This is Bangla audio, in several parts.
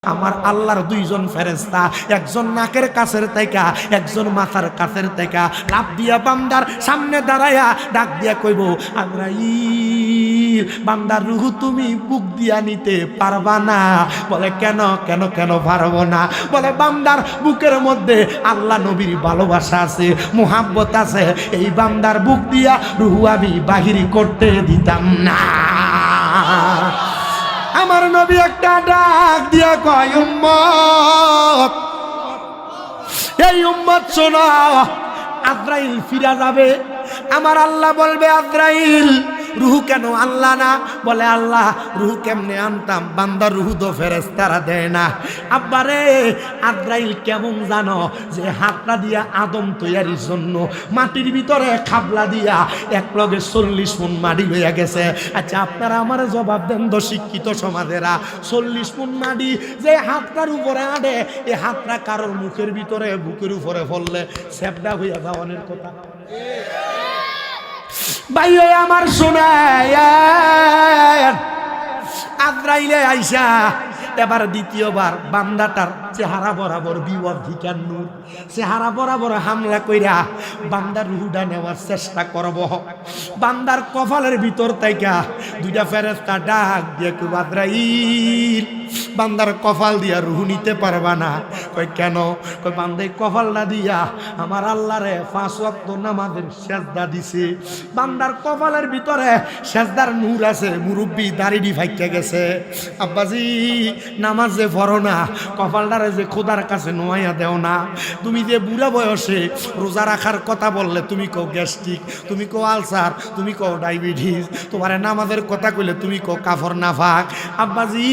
আমার আল্লাহর দুইজন ফেরেশতা, একজন নাকের কাছের থেকে, একজন মাথার কাছের থেকে লাফ দিয়া বান্দার সামনে দাঁড়ায়া ডাক দিয়া কইব, আজরাইল, বান্দার রূহ তুমি বুক দিয়া নিতে পারবা না। বলে কেন কেন কেন পারবো না? বলে বান্দার বুকের মধ্যে আল্লাহ নবীর ভালোবাসা আছে, মুহাব্বত আছে, এই বান্দার বুক দিয়া রূহ আমি বাহির করতে দিতাম না। আমার নবী একটা ডাক দিয়া কয়, উম্মত, এই উম্মত শোনো, আজরাইল ফিরা যাবে। আমার আল্লাহ বলবে, আজরাইল রুহু কেন আল্লাহ না? বলে আল্লাহ রুহু কেমনে আনতাম, বান্দার রুহু তো ফেরেশতারা দেয় না। আব্বারে, আজরাইল কেমন জানো, যে হাতটা দিয়া আদম তৈয়ারির জন্য মাটির ভিতরে খাবলা দিয়া এক লগে 40 মণ মাটি লইয়া গেছে। আচ্ছা আপনারা আমার জবাব দেন তো শিক্ষিত সমাজেরা, 40 মণ মাটি যে হাতটার উপরে আডে, এই হাতটা কারোর মুখের ভিতরে বুকের উপরে ফললে সেপডা হইয়া যাওয়ানের কথা। ভাই আমার শোনায়, আজরাইলে আইসা এবার দ্বিতীয়বার বান্দাটার চেহারা বরাবর বিবর্ধিকার নূর, চেহারা বরাবর হামলা কইরা বান্দার রুহুটা নেওয়ার চেষ্টা করব। বান্দার কপালের ভিতর থেকে দুইটা ফেরেশতা ডাক দিয়ে কই, আজরাইল, বান্দার কপাল দিয়া রুহু নিতে পারবা না। কই কেন? কই বান্দাই কপালটা দিয়া আমার আল্লাহরে 5 ওয়াক্ত নামাজের সেজদা দিছে। বান্দার কপালের ভিতরে সেজদার নূর আছে, মুরব্বি দাড়ি ফাইকা গেছে। আব্বাজি নামাজ যে পড়ো না, কপালটারে যে খোদার কাছে নোয়াইয়া দেও না। তুমি যে বুড়া বয়সে রোজা রাখার কথা বললে, তুমি কও গ্যাস্ট্রিক, তুমি কও আলসার, তুমি কও ডায়াবেটিস, তোমার নামাজের কথা কইলে তুমি কও কাফর নাফাক। আব্বাজি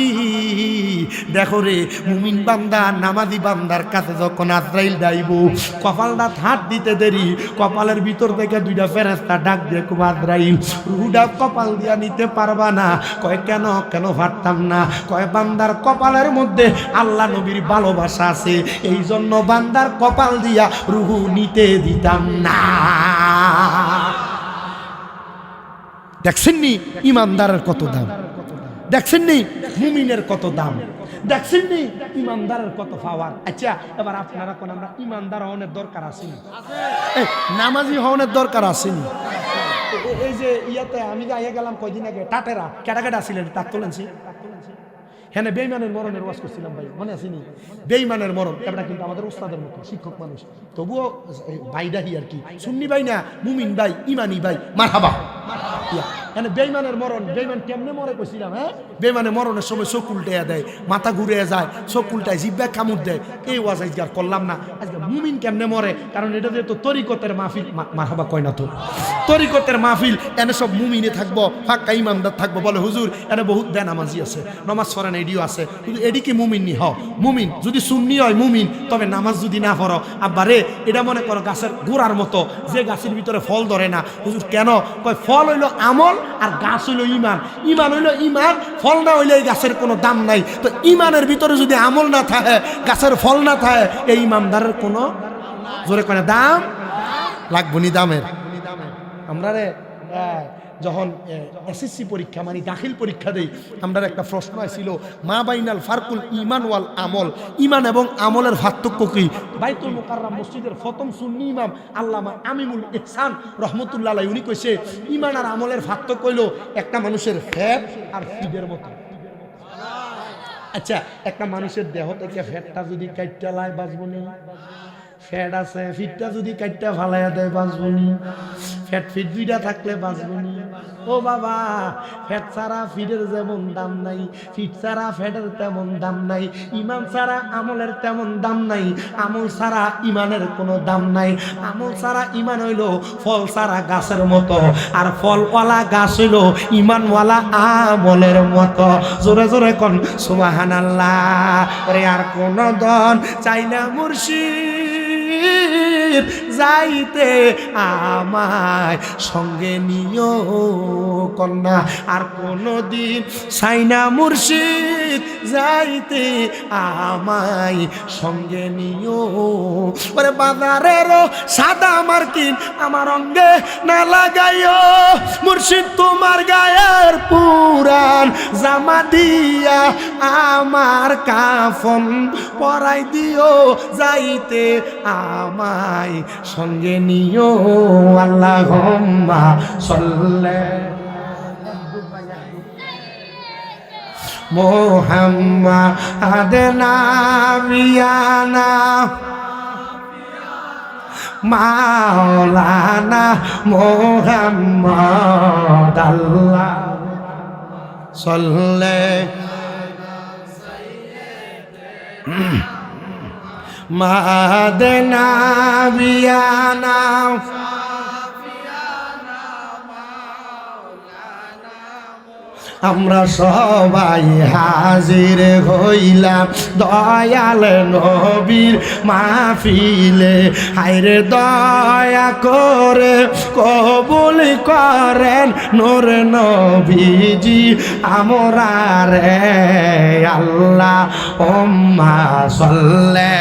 দেখো রে, মুমিন বান্দা নামাজি বান্দার কাছে যখন আজরাইল যাইব, কপালটা হাত দিতে দেরি, কপালের ভিতর থেকে দুইটা ফেরেশতা ডাক দিয়ে কই, আজরাইল রুহুটা কপাল দিয়া নিতে পারবা না। কয় কেন কেন পারতাম না? কয় বান্দার কপালের মধ্যে আল্লাহ নবীর ভালোবাসা আছে, এই জন্য বান্দার কপাল দিয়া রুহু নিতে দিতাম না। দেখছেন নি ইমানদারের কত দাম? দেখছেন নি মুমিনের কত দাম? দেখছেন নি ইমানদারের কত পাওয়ার? আচ্ছা এবার আপনারা কোন আমরা ইমানদার হওয়ার দরকার আসেনি? নামাজি হওয়ার দরকার আসেনি? এই যে ইয়াতে আমি যাইয়া গেলাম কয়দিন আগে, টাটেরা কেটা কেটা ছিলেন তাক তোলেনছি, হ্যাঁ বেঈমানের মরণের ওয়াজ করছিলাম ভাই, মনে আসেনি? বেঈমানের মরণ, এটা কিন্তু আমাদের ওস্তাদের মতো শিক্ষক মানুষ, তবুও ভাইডা হি আর কি, সুন্নি ভাই না, মুমিন ভাই, ইমানি ভাই, মারহাবা। হ্যাঁ বেঈমানের মরণ, বেঈমান কেমনে মরে কইছিলাম? হ্যাঁ বেঈমানের মরণের সময় চোখ উল্টাইয়া দেয়, মাথা ঘুরে যায়, চোখ উল্টায়, জিব্বা কামড় দেয়। এই ওয়াজ আজকে আর করলাম না। আজকে মুমিন কেমনে মরে, কারণ এটা যেহেতু তরিকতের মাহফিল, মারহাবা কয় না তো, তরিকতের মাহফিল, এনে সব মুমিনে থাকবো, ফাঁকা ইমানদার থাকবো। বলে হুজুর এনে বহুত বেনামাজি আছে, নামাজ পড়ে না, এডিও আছে, কিন্তু এডি কি মুমিন নি? হ মুমিন, যদি সুন্নি হয় মুমিন, তবে নামাজ যদি না পড়ো, আব্বারে এটা মনে করো গাছের গোড়ার মতো, যে গাছের ভিতরে ফল ধরে না। হুজুর কেন? কয় ফল হইলো আমল আর গাছ হইলো ইমান, ইমান হইলো ইমান, ফল না হইলে এই গাছের কোনো দাম নাই। তো ইমানের ভিতরে যদি আমল না থাকে, গাছের ফল না থাকে, এই ইমানদারের কোনো জোরে কোনো দাম লাগবো নি দামের। আমরা রে যখন এসএসসি পরীক্ষা মানে দাখিল পরীক্ষা দেই, আমরা একটা প্রশ্ন ছিল, মা বাইনাল ফারকুল ইমান ওয়াল আমল, ইমান এবং আমলের পার্থক্য কি? বাইতুল মুকাররম মসজিদের প্রথম সুন্নি ইমাম আল্লামা আমিনুল ইহসান রহমতুল্লাহ আলাইহি উনি কইছে, ইমান আর আমলের পার্থক্য হইল একটা মানুষের ফ্যাট আর ফিডের মতো। আচ্ছা একটা মানুষের দেহ থেকে ফ্যাটটা যদি কাইটটা লাই বাঁচব না? ফ্যাট আছে, ফিটটা যদি কাইটটা ফালাইয়া দেয় বাঁচব নি? ফ্যাট ফিট দুইটা থাকলে বাঁচব নি? ও বাবা, ফ্যাট ছাড়া ফিটের যেমন দাম নাই, ফিট ছাড়া ফ্যাটের তেমন দাম নাই, ইমান ছাড়া আমলের তেমন দাম নাই, আমল ছাড়া ইমানের কোনো দাম নাই। আমল ছাড়া ইমান হইল ফল ছাড়া গাছের মতো, আর ফলওয়ালা গাছ হইল ইমানওয়ালা আমলের মতো। জোরে জোরে কোন সুবহানাল্লাহ। আর কোন দন চাই না মুর্শিদ যাইতে আমায় সঙ্গে নিও কন্যা। আর কোনদিন সাইনা মুর্শিদ যাইতে আমায় সঙ্গে নিও। ওরে বাজারেরও সাদা মার্কিন আমার অঙ্গে না লাগাইও, মুর্শিদ তোমার গায়ের পুরান জামা দিয়া আমার কাফন পরাই দিও, যাইতে আমায় সঙ্গে নিও। আল্লাহুম্মা সাল্লি মুহাম্মাদ নাবিয়ানা মাওলানা মুহাম্মদ আল্লাহ সাল্লি মাদনা বিয়ানা আমরা সবাই হাজির হইলাম দয়াল নবীর মাহফিলে। হায়রে দয়া করে কবুল করেন নূর নবীজি আমরা রে আল্লাহ উম্মা সাল্লি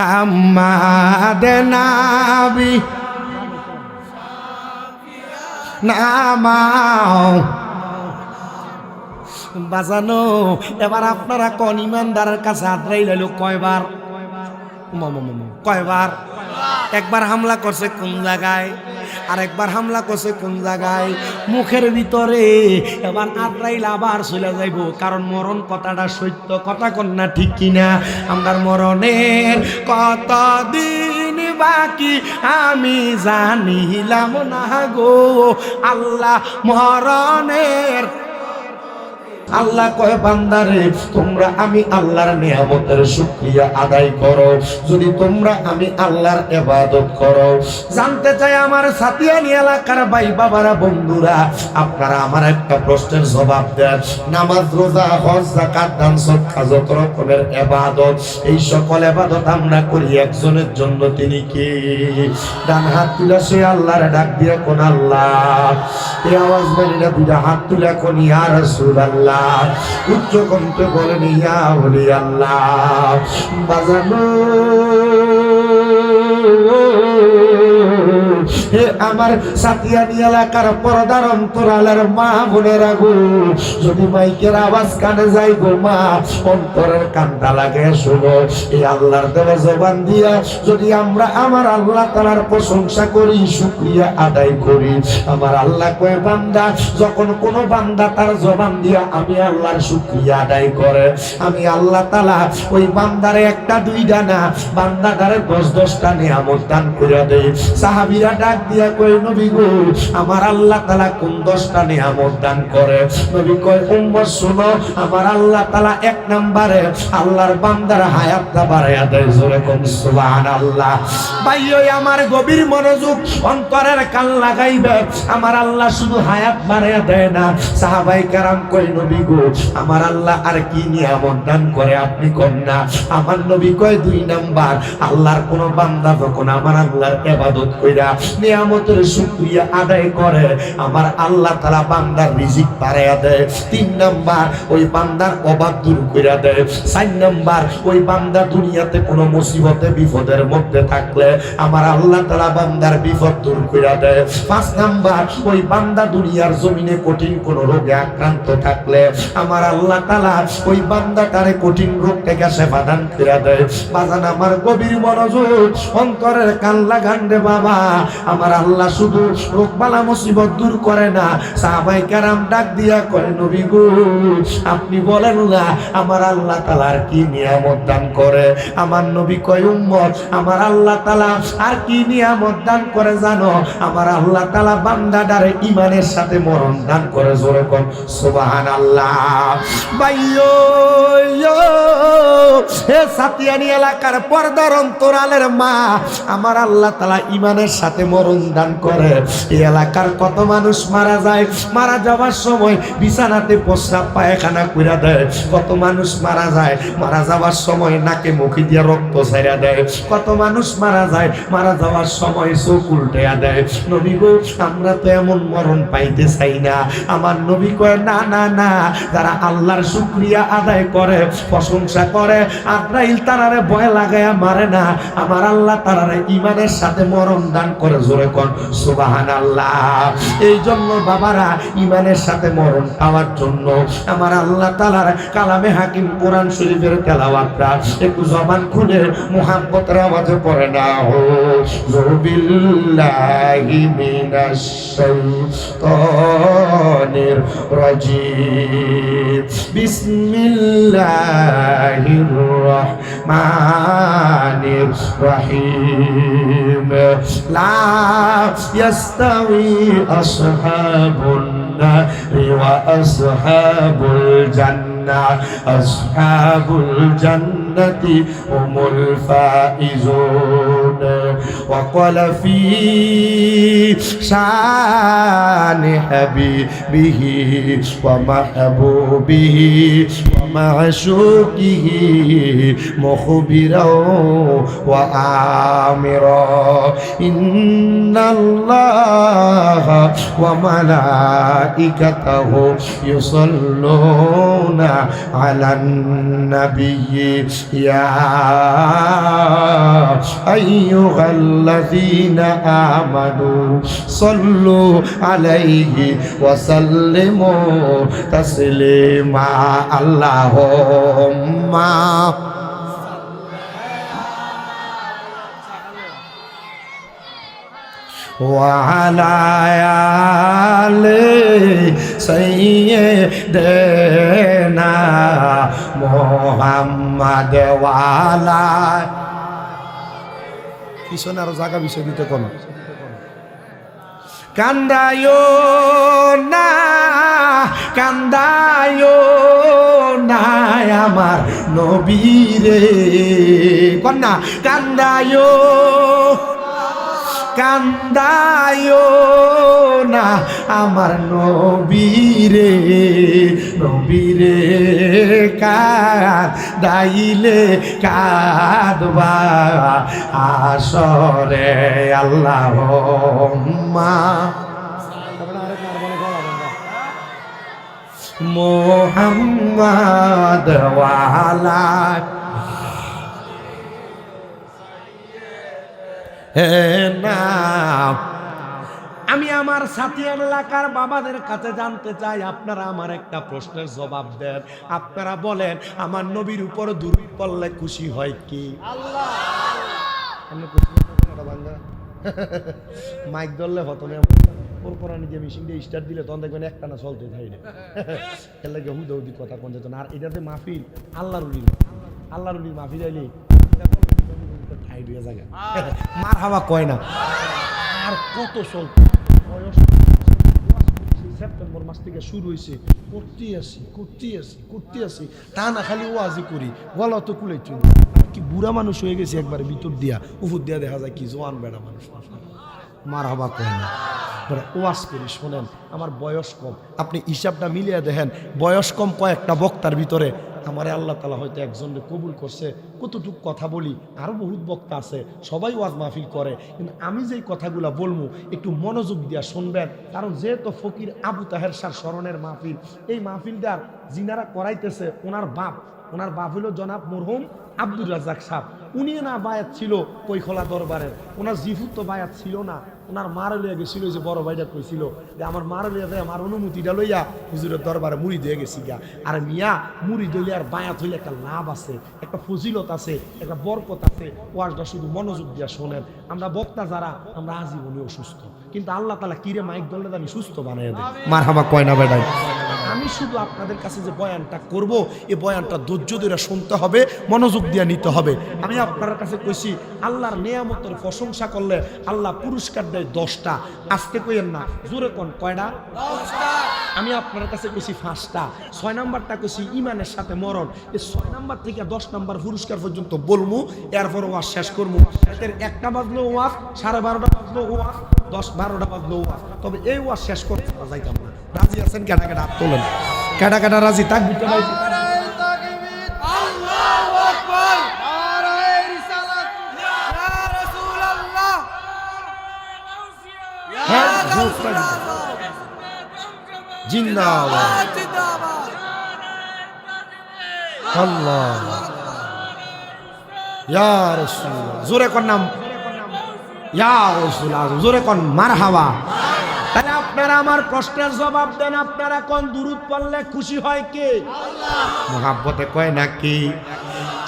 হাম্মাদ নাবি নামাও বাজানো। এবার আপনারা কোন ইমানদারের কাছে আদ্রাই লাইল কয়বার? কয়বার? একবার হামলা করছে কোন জায়গায়, আর একবার হামলা করছে কোন জায়গায়? মুখের ভিতরে। এবার আদ্রাইল আবার চলে যাইব, কারণ মরণ কথাটা সত্য কথা, কন্যা ঠিক কিনা? আমার মরণের কতদিন বাকি আমি জানিলাম না গো আল্লাহ। মরণের আল্লাহ কয় বান্দারে তোমরা আমি আল্লাহর নিয়ামতের শুকরিয়া আদায় করো, যদি তোমরা আমি আল্লাহর ইবাদত করো। জানতে চাই আমার সাতিয়ানি এলাকার ভাই বাবারা বন্ধুরা, আপনারা আমার একটা প্রশ্নের জবাব দেন। নামাজ রোজা হজ যাকাত দান সদকা যত রকমের ইবাদত, এই সকল ইবাদত আমরা করি একজনের জন্য, তিনি কে? ডান হাত তুলে সে আল্লাহর ডাক দিয়ে কোন আল্লাহ। এই আওয়াজ বলিনা দুইটা হাত তুলে কোন ইয়া রাসূলুল্লাহ। উচ্চ কণ্ঠে বলেন ইয়া ওলি আল্লাহ। বাজানো হে আমার সাতিয়ানি এলাকার পর্দার অন্তরালের মা বোনেরা গো, যদি মাইকের আওয়াজ কানে যাই গো মা, অন্তরের কানটা লাগে শোনো। এই আল্লাহর দেওয়া জবান দিয়া যদি আমরা আমার আল্লাহ তাআলার প্রশংসা করি, শুকরিয়া আদায় করি। আমার আল্লাহ কয় বান্দা, যখন কোন বান্দা তার জবান দিয়া আমি আল্লাহর শুকরিয়া আদায় করে, আমি আল্লাহ তাআলা ওই বান্দারে একটা দুইটা না, বান্দাটারে 10-10টা নিয়ামত দান করে দেয়। সাহাবীরা ডাক দিয়া কয় নবী গো, আমার আল্লাহ তাআলা কোন 10টা নিয়ামত দান করে? নবী কয় উম্মত শুনো, আমার আল্লাহ তাআলা 1 নম্বরে আল্লাহর বান্দার হায়াতটা বাড়ায়া দেয়। জোরে কোন সুবহানাল্লাহ। ভাই ওই আমার গভীর মনোযোগ অন্তরের কান লাগাইবে, আমার আল্লাহ শুধু হায়াত বাড়ায়া দেয় না। সাহাবায়ে কেরাম কয় নবী গো, আমার আল্লাহ আর কি নিয়ামত দান করে আপনি কোন না? আমার নবী কয় 2 নাম্বার, আল্লাহর কোন বান্দা যখন আমার আল্লাহর ইবাদত কইরা নিয়ামতের শুকরিয়া আদায় করে, আমার আল্লাহ তাআলা বান্দার রিজিক বাড়ায়া দেয়। 3 নাম্বার, ওই বান্দার অভাব দূর কইরা দেয়। 4 নাম্বার, ওই বান্দা দুনিয়াতে কোনো মুসিবতে বিপদের মধ্যে থাকলে আমার আল্লাহ তাআলা বান্দার বিপদ দূর কইরা দেয়। 5 নাম্বার, ওই বান্দা দুনিয়ার জমিনে কঠিন কোন রোগে আক্রান্ত থাকলে আমার আল্লাহ তাআলা ওই বান্দাটারে কঠিন রোগ থেকে সেবা দান কইরা দেয়। বাজান আমার গভীর মনোযোগ অন্তরের কান লাগান রে বাবা, আমার আল্লাহ শুধু রোগ বালা মুসিবত দূর করে না। সাহাবায়ে কেরাম ডাক দিয়া কয় নবী গো, আপনি বলেন না আমার আল্লাহ তাআলার কি নিয়ামত দান করে? আমার নবী কয় উম্মত, আমার আল্লাহ তাআলা আর কি নিয়ামত দান করে জানো? আমার আল্লাহ তাআলা বান্দাটারে ঈমানের সাথে মরণ দান করে। জোরে কোন সুবহানাল্লাহ। ভাইও হে সাতিয়ানি এলাকার পর্দার অন্তরালের মা, আমার আল্লাহ তাআলা ঈমানের সাথে মরণ মরণ দান করে। এই এলাকার কত মানুষ মারা যায়, মারা যাওয়ার সময় বিছানাতে প্রস্রাব পায়খানা কইরা দেয়। কত মানুষ মারা যায়, মারা যাওয়ার সময় নাকে মুখে দিয়ে রক্ত ছাইরা দেয়। কত মানুষ মারা যায়, মারা যাওয়ার সময় চোখ উল্টাইয়া দেয়। নবী গো, আমরা তো এমন মরণ পাইতে চাই না। আমার নবী কয়, না না না, যারা আল্লাহর শুকরিয়া আদায় করে, প্রশংসা করে, আজরাইল তারারে ভয় লাগায়া মারে না। আমার আল্লাহ তারারে ঈমানের সাথে মরণ দান করে। জোরে কোন সুবহানাল্লাহ। এই জন্য বাবারা, ঈমানের সাথে মরণ পাওয়ার জন্য আমার আল্লাহ তাআলার কালামে হাকিম কোরআন শরীফের তেলাওয়াতটা একটু জবান খুলে মুহাব্বতের আওয়াজে পড়ে না। বিল্লাহি মিনাশ শাইতানির রাজিম, বিসমিল্লাহির রাহমানির রাহিম। লা ইয়াস্তাউই আসহাবুন নারি ওয়া আসহাবুল জান্নাহ, আসহাবুল জান্নাতি হুমুল ফাইজুন। ওয়া ক্বালা ফি শানি হাবিবিহি ওয়া মাহবুবিহি ওয়া মা'শুকিহি মুখবিরাও ওয়া আমিরা, ইন্নাল্লাহা ওয়া মালাইকাতাহু ইউসাল্লুনা আলান নাবিয়্যি ইয়া আইয়ুহাল্লাযীনা আমানু সাল্লু আলাইহি ওয়া সাল্লিমু তাসলিমা। আল্লাহুম্মা ওয়া আলা আলি সাইয়্যিদিনা মুহাম্মাদ ওয়া আলা। পিছনে আরো জায়গা বিষয় দিতে কোন কান্দায়ো না, কান্দায়ো না আমার নবীরে, কন্যা কান্দায়ো, কান্দায়ো না আমার নবীরে, নবীরে কাঁদাইলে কাঁদবা আসরে। আল্লাহুম্মা মুহাম্মাদ ওয়া আলা না। আমি আমার সাথিয়ার এলাকার বাবাদের কাছে জানতে চাই, আপনারা আমার একটা প্রশ্নের জবাব দেন। আপনারা বলেন, আমার নবীর উপর দুরূদ পড়লে খুশি হয় কি? আল্লাহ। মাইক ধরলে প্রথমে কোরআন যে মেশিনটা স্টার্ট দিলে তখন দেখবেন একটা না চলতে থাকে না, এর লাগে হুদাহুদি কথা কোন যেত না। আর এটাতে মাহফিল আল্লাহর উলি, আল্লাহর উলির মাহফিল আইলে মার হাওয়া কয় না। আর কত চলত, সেপ্টেম্বর মাস থেকে শুরু হয়েছে, করতে আসি তা না, খালি ওয়াজি করি, গলা তো কুলাইছি। কি বুড়া মানুষ হয়ে গেছে একবারে, ভিতর দিয়া উপর দিয়া দেখা যায় কি জোয়ান বেড়া মানুষ। মার হাওয়া কয় না, ওয়াজ করি। শোনেন, আমার বয়স কম, আপনি হিসাবটা মিলিয়ে দেখেন, বয়স কম কয়েকটা বক্তার ভিতরে আমারে আল্লাহ তাআলা হয়তো একজনকে কবুল করছে। কতটুক কথা বলি, আরও বহুত বক্তা আছে, সবাই ওয়াজ মাহফিল করে, কিন্তু আমি যেই কথাগুলো বলবো একটু মনোযোগ দিয়া শুনবেন। কারণ যেহেতু ফকির আবু তাহের শাহ স্মরণের মাহফিল, এই মাহফিলটার যিনারা করাইতেছে ওনার বাপ হলো জনাব মরহুম আব্দুর রাজ্জাক সাহেব। উনি না বায়াত ছিল কৈখলা দরবারের, ওনার জিফুত তো বায়াত ছিল না। ওনার মার লইয়া গেছিল, যে বড় ভাইটা কইছিল যে আমার মার লইয়া যায়, আমার অনুমতিটা লইয়া হুজুরের দরবারে মুড়ি দিয়ে গেছি গা। আর মিয়া মুড়ি দইলে আর বায়াত হইলে একটা লাভ আছে, একটা ফজিলত আছে, একটা বরকত আছে। ওয়াজটা শুধু মনোযোগ দিয়া শোনেন। আমরা বক্তা যারা, আমরা আজীবনে অসুস্থ, কিন্তু আল্লাহ তাআলা কিরে মাইক ধরলে আমি সুস্থ বানাইয়া দেয়। মারহাবা কয় না বেটাই। আমি শুধু আপনাদের কাছে যে বয়ানটা করব, এই বয়ানটা ধৈর্য ধরে শুনতে হবে, মনোযোগ দিয়ে নিতে হবে। আমি আপনার কাছে কইছি, আল্লাহর নেয়ামতের প্রশংসা করলে আল্লাহ পুরস্কার দেয় 10টা। আজকে কইেন না, জোরে কোন কয়টা? 10টা। আমি আপনার কাছে কইছি 5টা। 6 নাম্বারটা কইছি ঈমানের সাথে মরণ। এই 6 নাম্বার থেকে 10 নাম্বার পুরস্কার পর্যন্ত বলমু, এরপর ওয়াজ শেষ করবো। এর 1টা বাজলো ওয়াজ, 12:30টা বাজলো ওয়াজ। 10-12টা বাজলো ওয়াজ, তবে এই ওয়াজ শেষ করতে যাইতাম না। রাজি আছেন? কেটা কেটা হাত তোলেন, কেটা কেটা রাজি? তাকবীরটা ভাই জিন্দাবাদ আল্লাহ ইয়া রাসূলুল্লাহ, জোরে কোন নাম ইয়া রাসূলুল্লাহ, জোরে কোন মারহাবা। তাহলে আপনারা আমার প্রশ্নের জবাব দেন, আপনারা কোন দুরূদ পড়লে খুশি হয় কে? আল্লাহ। মুহাব্বতে কয় নাকি?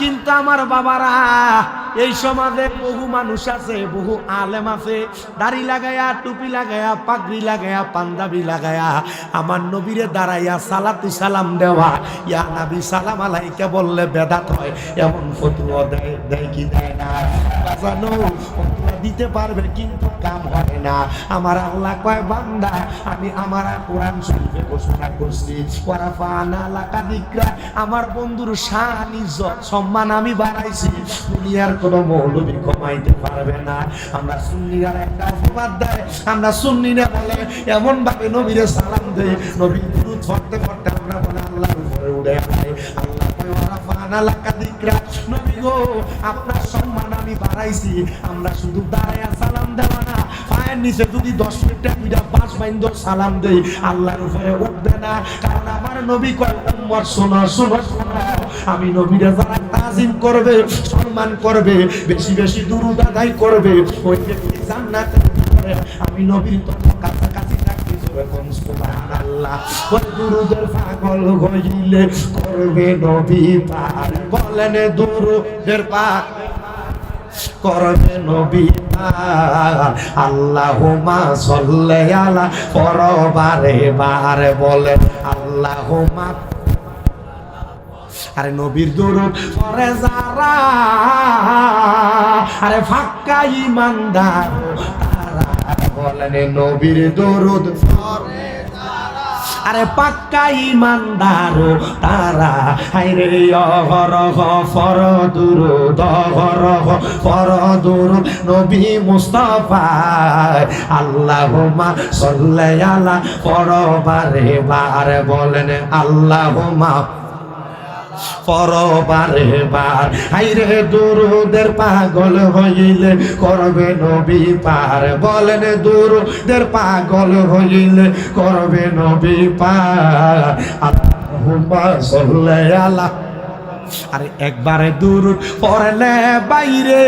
কিন্তু আমার বাবারা, এই সমাজে বহু মানুষ আছে, বহু আলেম আছে, দাড়ি লাগায়া, টুপি লাগায়া, পাগড়ি লাগায়া, পাঞ্জাবি লাগায়া আমার নবীরে দাঁড়াইয়া সালাতু সালাম দেওয়া, ইয়া নবী সালাম আলাইকা বললে বেদাত হয়, এমন ফতোয়া দেয় কি দেয় না? জানো ফতোয়া দিতে পারবে কিন্তু কাম হয় না। আমার আল্লাহ কয় বান্দা, আমি আমার কোরআন শরীফে ঘোষণা করছি, ওয়ারাফানা লাকা যিকরা, আমার বন্ধুর শান ইজ্জত সম্মান আমি বাড়াইছি, দুনিয়ার কোনো মৌলবী কমাইতে পারবে না। আমরা সুন্নিরা একটা অপবাদ দেয়, আমরা সুন্নিরা বলে এমন ভাবে নবীরে সালাম দেই, নবী দুরূদ পড়তে পড়তে আমরা বলে আল্লাহর উপরে উড়ে আসে। আল্লাহ কয় ওয়ারাফানা লাকা যিকরা, নবী গো আপনার সম্মান আমি বাড়াইছি। আমরা শুধু দাঁড়ায়া সালাম দেওয়া না, পায়ের নিচে যদি 10 মিনিট দুইটা 5 বাইন্ধ সালাম দেই, আল্লাহর উপরে উঠবে না। কারণ আমার নবী কয় উম্মত শোনো শোনো শোনো, আমি নবীরে যারা তাজিম করবে, সম্মান করবে, বেশি বেশি দুরূদ আদায় করবে, ওই ব্যক্তি জান্নাতে যাবে। আমি নবীর তত কাছাকাছি থাকতে যখন সুবহানাল্লাহ, ওই দুরূদের পাগল হইলে করবে নবী পার, বলেন দুরূদের পাক করবে নবী পার। আল্লাহুম্মা সাল্লি আলা, পরবারে বারে বলেন আল্লাহুম্মা। আরে নবীর দুরূদ পড়ে যারা, আরে ফাক্কা ঈমানদার তারা, বলেন নবীর দুরূদ পড়ে যারা, আরে পাক্কা ঈমানদার তারা। হায়রে অহরহ ফর দুরূদ, অহরহ ফর দুরূদ নবী মুস্তাফা। আল্লাহুম্মা সাল্লি আলা, পরবারে বারে বলেন আল্লাহুম্মা পরবারে বার। হাইরে দুরূদের পাগল হইলে করবে নবী পার, বলেন দুরূদের পাগল হইলে করবে নবী পার। আল্লাহুম্মা সাল্লি আলা, আরে একবারে দুরূদ পড়লে বাইরে,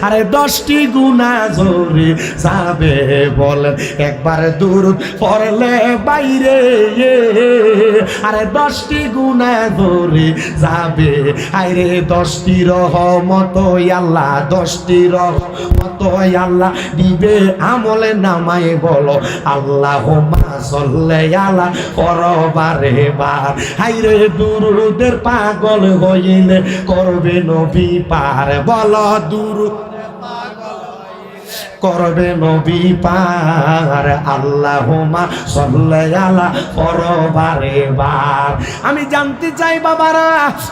আরে 10টি গুনাহ ঝরে যাবে, বলেন একবারে দুরূদ পড়লে বাইরে, আরে 10টি গুনাহ ঝরে যাবে। আরে 10টি রহমত আল্লাহ, 10টি রহমত আল্লাহ দিবে আমলে নামায়, বলো আল্লাহুম্মা সাল্লি আলা, পরবারে বার। হাইরে দুরূদের পাগল হইলে করবে নবী পার, বলো দুরূদ করবে নবী পার। আল্লাহুম্মা সাল্লি আলা, পরবারে বার। আমি জানতে চাই বাবারা,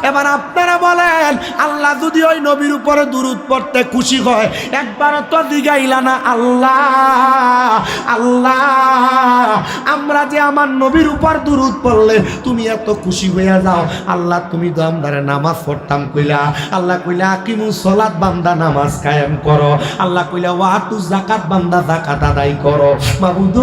এবার আপনারা বলেন, আল্লাহ যদি ওই নবীর উপরে দুরূদ পড়তে খুশি হয়, একবার তো দিগাইলা না আল্লাহ আল্লাহ, আমরা যে আমার নবীর উপর দুরূদ পড়লে তুমি এত খুশি হইয়া যাও, আল্লাহ তুমি তো আমরা নামাজ পড়তাম কইলা, আল্লাহ কইলা আকিমুস সালাত, বান্দা নামাজ কায়েম করো, আল্লাহ কইলা ওয়াতু যাকাত, বান্দা যাকাত আদায় করো। মাবুদ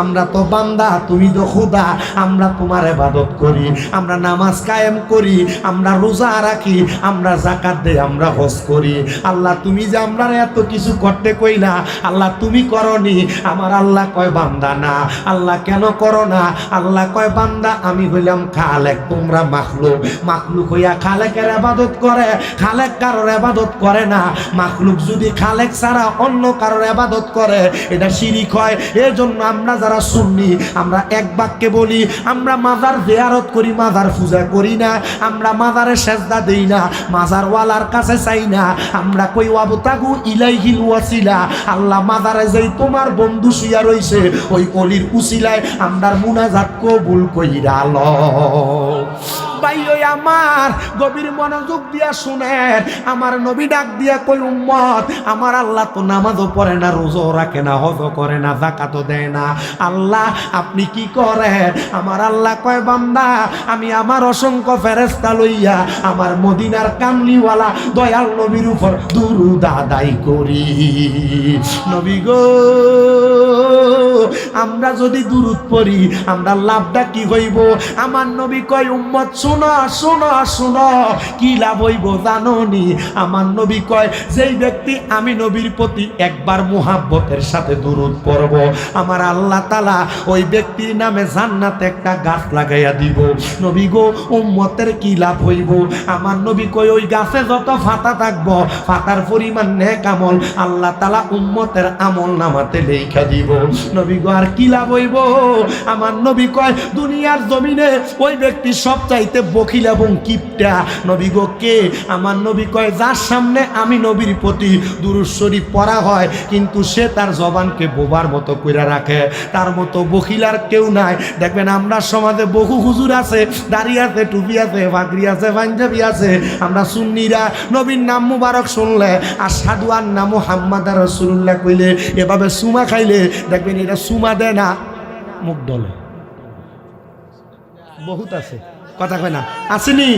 আমরা তো বান্দা, তুমি তো খোদা, আমরা তোমার ইবাদত করি, আমরা নামাজ কায়েম করি, আমরা রোজা রাখি, আমরা যাকাত দেই, আমরা হজ করি। আল্লাহ তুমি যে আমরা এত কিছু করতে কইলা, আল্লাহ তুমি করনি। আমার আল্লাহ কয় বান্দা না। আল্লাহ কেন করো না? আল্লাহ কয় বান্দা আমি হইলাম খালেক, তোমরা মাখলুক। মাখলুক হইয়া খালেকের ইবাদত করে, খালেক কারোর ইবাদত করে না। মাখলুক যদি খালেক ছাড়া অন্য কারোর ইবাদত করে, এটা শিরিক হয়। এর জন্য আমরা যারা সুন্নি, আমরা এক বাক্যে বলি, আমরা মাজার জিয়ারত করি, মাজার পূজা করি না, আমরা মাজারে সেজদা দেই না, মাজার ওয়ালার কাছে চাই না। আমরা কই ওয়াবতাগু ইলাইহিল ওয়াসিলা, আল্লাহ মাজারে যেই তোমার বন্ধু শুইয়া রইছে, ওই অলির উসিলায় আমরার মুনাজাত কবুল কইরা লও। ভাইও আমার গভীর মনোযোগ দিয়া শুনেন, আমার নবী ডাক দিয়া কই উম্মত, আমার আল্লাহ তো নামাজও পড়ে না, রোজাও রাখে না, হজও করে না, যাকাতও দেয় না, আল্লাহ আপনি কি করেন? আমার আল্লাহ কয় বান্দা, আমি আমার অসংখ্য ফেরেশতা লইয়া আমার মদিনার কামলিওয়ালা দয়াল নবীর উপর দুরূদ আদায় করি। নবী গো, আমরা যদি দুরূদ পড়ি আমরা লাভটা কি হইব? আমার নবী কয় উম্মত শোনো শোনো শোনো, কি লাভ হইব জানোনি? আমার নবী কয় যেই ব্যক্তি আমি নবীর প্রতি একবার মুহাব্বতের সাথে দুরূদ পড়ব, আমার আল্লাহ তাআলা ওই ব্যক্তির নামে জান্নাতে একটা গাছ লাগাইয়া দিব। নবী গো, উম্মতের কি লাভ হইব? আমার নবী কয় ওই গাছে যত ফাতা থাকবো, ফাতার পরিমাণ নেক আমল আল্লাহ তাআলা উম্মতের আমল নামাতে লেখা দিব। নবী গো, আর কি লাভ হইব? আমার নবী কয় দুনিয়ার জমিনে ওই ব্যক্তি সবচাইতে বখিল এবং কিপটা। নবী গো কে? আমার নবী কয় যার সামনে আমি নবীর প্রতি দুরূদ শরীফ পড়া হয় কিন্তু সে তার জবানকে বোবার মতো কইরা রাখে, তার মতো বখিল আর কেউ নাই। দেখবেন আমরা সমাজে বহু হুজুর আছে, দাড়ি আছে, টুপি আছে, পাগড়ি আছে, পাঞ্জাবি আছে, আমরা সুন্নিরা নবীর নাম মুবারক শুনলে আশহাদু আন্না মুহাম্মাদুর রাসূলুল্লাহ কইলে এভাবে সুমা খাইলে দেখবেন এটা সুমা দেয় না, মুখ ডলে। বহুত আছে, কথা কয় না, আসেনি?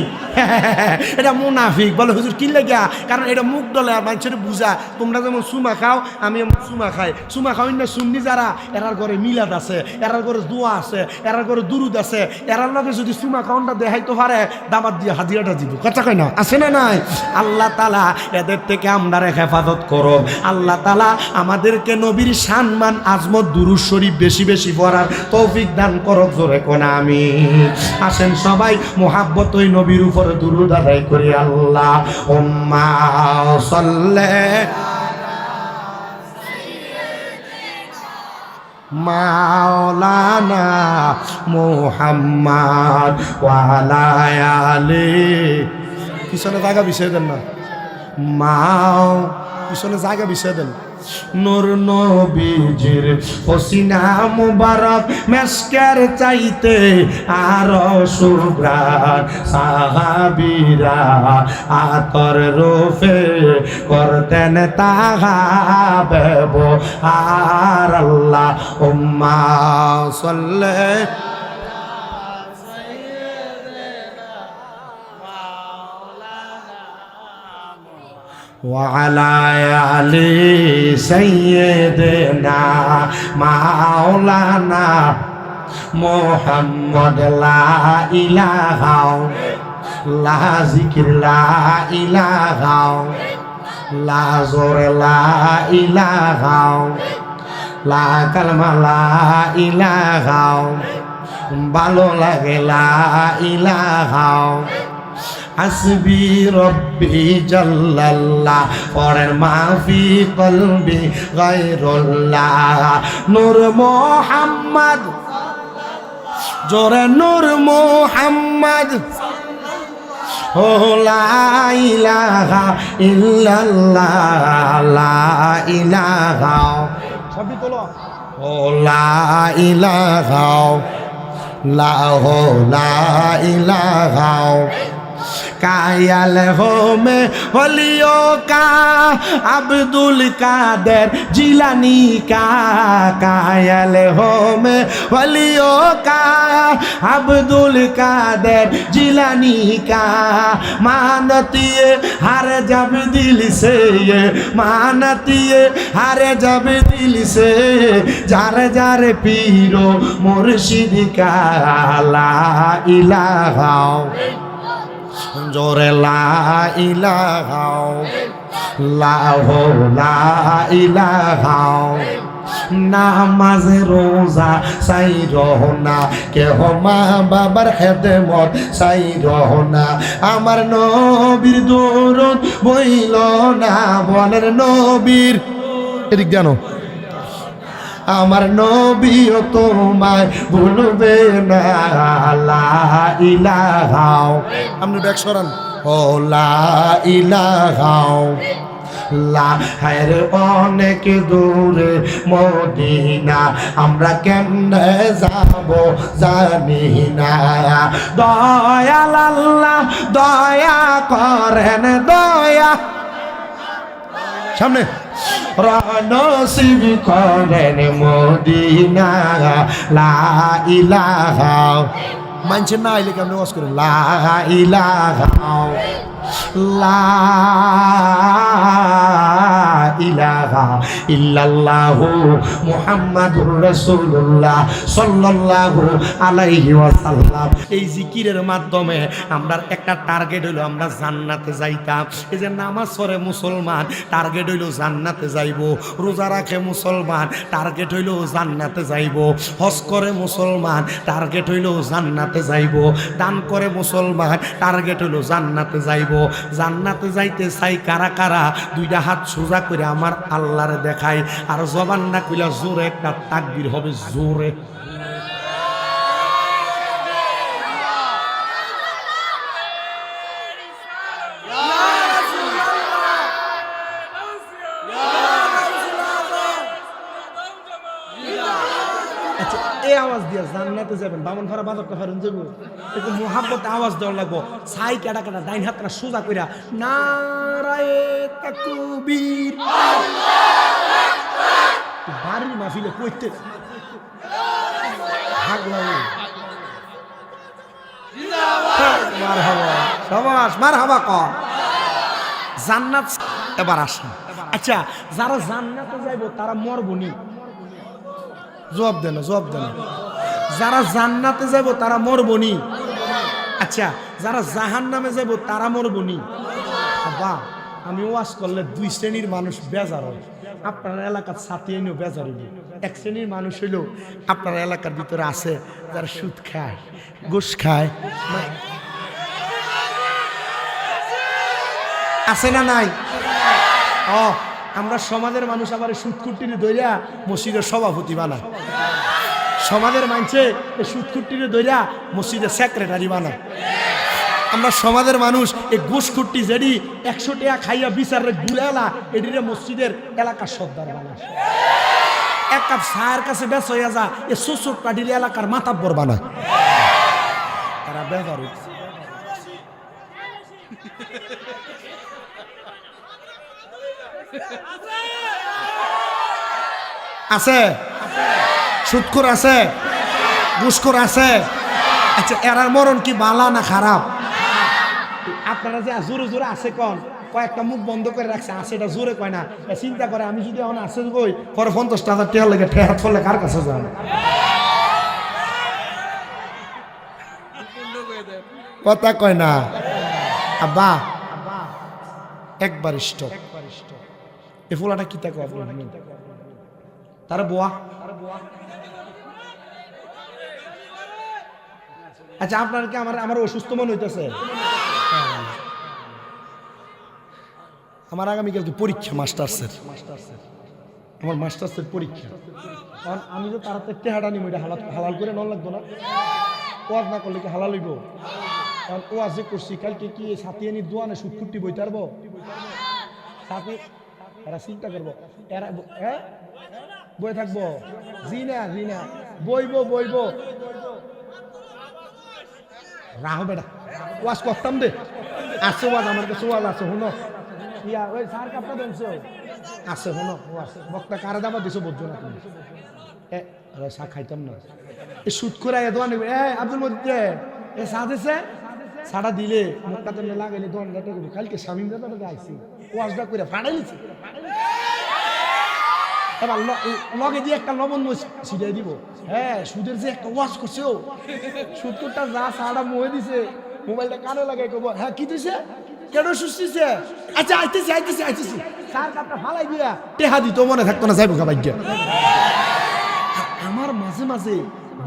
এটা মুনাফিক বলে হুজুর কি লাগিয়া, কারণ এটা মুখ ডলে আর মানুষের বুঝা। তোমরা যেমন সুমা খাও আমি সুমা খাই, সুমা খাও না সুন্নি যারা, এরার ঘরে মিলাদ আছে, এরার ঘরে দোয়া আছে, এরার ঘরে দুরুদ আছে, এরার লগে যদি সুমা খাওয়ানটা দেখাইতে পারে দাবাত দিয়ে হাদিয়াটা দিব, কথা কয় না, আছে না নাই? আল্লাহ তাআলা এদের থেকে আমরা হেফাজত করো। আল্লাহ তাআলা আমাদেরকে নবীর সম্মান আজমত দুরূদ শরীফ বেশি বেশি পড়ার তৌফিক দান করো, জোরে কোন আমিন। আসেন সবাই মুহাব্বত ওই নবীর উপর দুরূদ আদায় করি। আল্লাহুম্মা সাল্লি মাওলানা মুহাম্মদ ওয়া আলা আলিহি। পিছনে জায়গা বিছিয়ে দেন না, পিছনে জায়গা বিছিয়ে দেন। নূর নবীজির পসিনা মুবারক মেশকের চাইতে আরো সুগ্রাণ, সাহাবীরা আতর রূপে করতেন তাহা ব্যবহার। আল্লাহুম্মা সাল্লি وعلى آل سيدنا مولانا محمد لا إله لا ذكر لا إله لا زور لا إله لا كلمة لا إله ভালো লাগে লা ইলাহা হাসবি রব্বি জাল্লাল্লাহ পরের মাফি কলবি গায়রুল্লাহ। নূর মুহাম্মদ জোরে নূর মুহাম্মদ ও লা ইলাহা ইল্লাল্লাহ লা ইলাহা সবই বলো ও লা ইলাহা লা হো লা ইলাহা कायल हो में वलियों का अब्दुल कादर जिलानी का, कायल हो में वलियों का अब्दुल कादर जिलानी का। मानती हर जब दिल से ये मानती हर जब दिल से जार जार पीरो मुर्शिद का ला इलाहा জোরে লা ইলাহা লা হো লা ইলাহা। নামাজ রোজা সাই রহনা কেহ মা বাবার খেদমত সাই রহনা, আমার নবীর দরুদ বইল না বলের নবীর এদিক জানো আমার নবীও তোমায় ভুলবে না লা ইলাহা। আপনি ব্যাক সরান ও লা ইলাহা লা হায়রে অনেক দূরে মদিনা আমরা কেমনে যাব জানি না দয়াল আল্লাহ দয়া করেন দয়া সামনে নসিব করেন মদিনা লা ইলাহা মানছে না আইলে কেমন ওয়াজ করে লা ইলাহা লা ইলাহা ইল্লাল্লাহু মুহাম্মাদুর রাসূলুল্লাহ সাল্লাল্লাহু আলাইহি ওয়াসাল্লাম। এই জিকিরের মাধ্যমে আমরা একটা টার্গেট হইলো আমরা জান্নাতে যাইতাম। এই যে নামাজ পড়ে মুসলমান টার্গেট হইলো জান্নাতে যাইব, রোজা রাখে মুসলমান টার্গেট হইলো জান্নাতে যাইব, হজ করে মুসলমান টার্গেট হইলো জান্নাতে যাইব, দান করে মুসলমান টার্গেট হইলো জান্নাতে যাইব। জান্নাতে যাইতে চাই কারা কারা দুইটা হাত সোজা করে আমার আল্লাহরে দেখায় আর জবান না কইলা জোরে একটা তাকবীর হবে জোরে। আওয়াজ দিয়া জান্নাতে যাবেন বামন ফারা বাদরটা ফারুন যাবো একটু মোহাব্বতে আওয়াজ দেওয়ার লাগবো ছাই কাটা কাটা ডাইন হাতটা সোজা কইরা নারায়ে তাকবীর বাড়ির মাহফিলে কইতে ভাগ লাগে মারহাবা শাবাশ মারহাবা কর জান্নাত এবার আসেন। আচ্ছা যারা জান্নাতে যাইবো তারা মরবনি জবাব দেন জবাব দেন যারা জান্নাতে যাব তারা মরবনি। আচ্ছা যারা জাহান্নামে যাব তারা মরবনি। বাবা আমি ওয়াজ করলে দুই শ্রেণীর মানুষ বেজার হয়, আপনার এলাকার সাথে এনেও বেজার হইল। এক শ্রেণীর মানুষ হইল আপনার এলাকার ভিতরে আছে যারা সুদ খায় ঘুষ খায়, আছে না নাই? ও আমরা সমাজের মানুষ আবার সুদকুটিরে ধইরা মসজিদের সভাপতি বানায়, সমাজের মানুষে এই সুদকুটিরে ধইরা মসজিদের সেক্রেটারি বানায়। আমরা সমাজের মানুষ এই ঘুষকুটি যেডি 100 টাকা খাইয়া বিচারে গুলালা এডিরে মসজিদের এলাকার সর্দার বানায়। এক কাপ চায়ের কাছে বেচ হইয়া যা এ শ্বশুর কাটির এলাকার মাতাব্বর বানায়। তারা ব্যবহার আছে, সুদখোর আছে, ঘুষখোর আছে। আচ্ছা এরার মরণ কি ভালো না খারাপ? আপনারা যে জোরে জোরে আছে কন কয়েকটা মুখ বন্ধ করে রাখছে, আছে এটা জোরে কয় না। চিন্তা করে আমি যদি এখন আছে কই পরে 50,000 টাকা লেগে ঠেহাত করলে কার কাছে যান? কথা কয় না আব্বা একবার স্টপ। এ ফোলাটা কি তাকে তারা বোয়া। আচ্ছা আপনার কি আমার অসুস্থ মনে হইতেছে? আমার আগামীকাল তো পরীক্ষা মাস্টার্সের, আমার মাস্টার্সের পরীক্ষা। কারণ আমি তো তাড়াতাড়ি টেহাটা নিব, এটা হালাল করে নন লাগবো না? ওয়াজ না করলে কি হালাল হইব? কারণ ওয়াজ যে করছি কালকে কি সাথী আনি দোয়ানে সুটকুটি বইতে পারবো? সাথী এরা চিন্তা করবো, এরা হ্যাঁ বই থাকবো জি না বইব রাহো বেটা ওয়াজ করতাম দে। আছে ওয়াজ আমার কাছে ওয়াজ আছে, শুনো ইয়া ওই স্যার কাপটা দেনছো আছে, শুনো ওয়াজ বক্তা কারে দাবা দিছো বুঝছো না তুমি? আরে চা খাইতাম না এই সুদ করে দোয়া নেবে। আব্দুল মজিদ এ চা দিছে, ছাড়া দিলে মুখটা তো লাগাইলে দোয়ান গাটা করবো। কালকে স্বামী দাদা আইসি ওয়াজটা করে ফাটাইছি, এবার লগে দিয়ে একটা লবণ ছিটাই দিব। হ্যাঁ সুদের যে একটা ওয়াশ করছে ও সুদটা যা সারা মুহে দিছে, মোবাইলটা কানে লাগাই করবো। হ্যাঁ কি দিছে কেন সুস্থিছে? আচ্ছা আইতেছি সার কাপটা ফালাই দিয়া টেহা দিত মনে থাকতো না যাইব খাবার গিয়া। আমার মাঝে মাঝে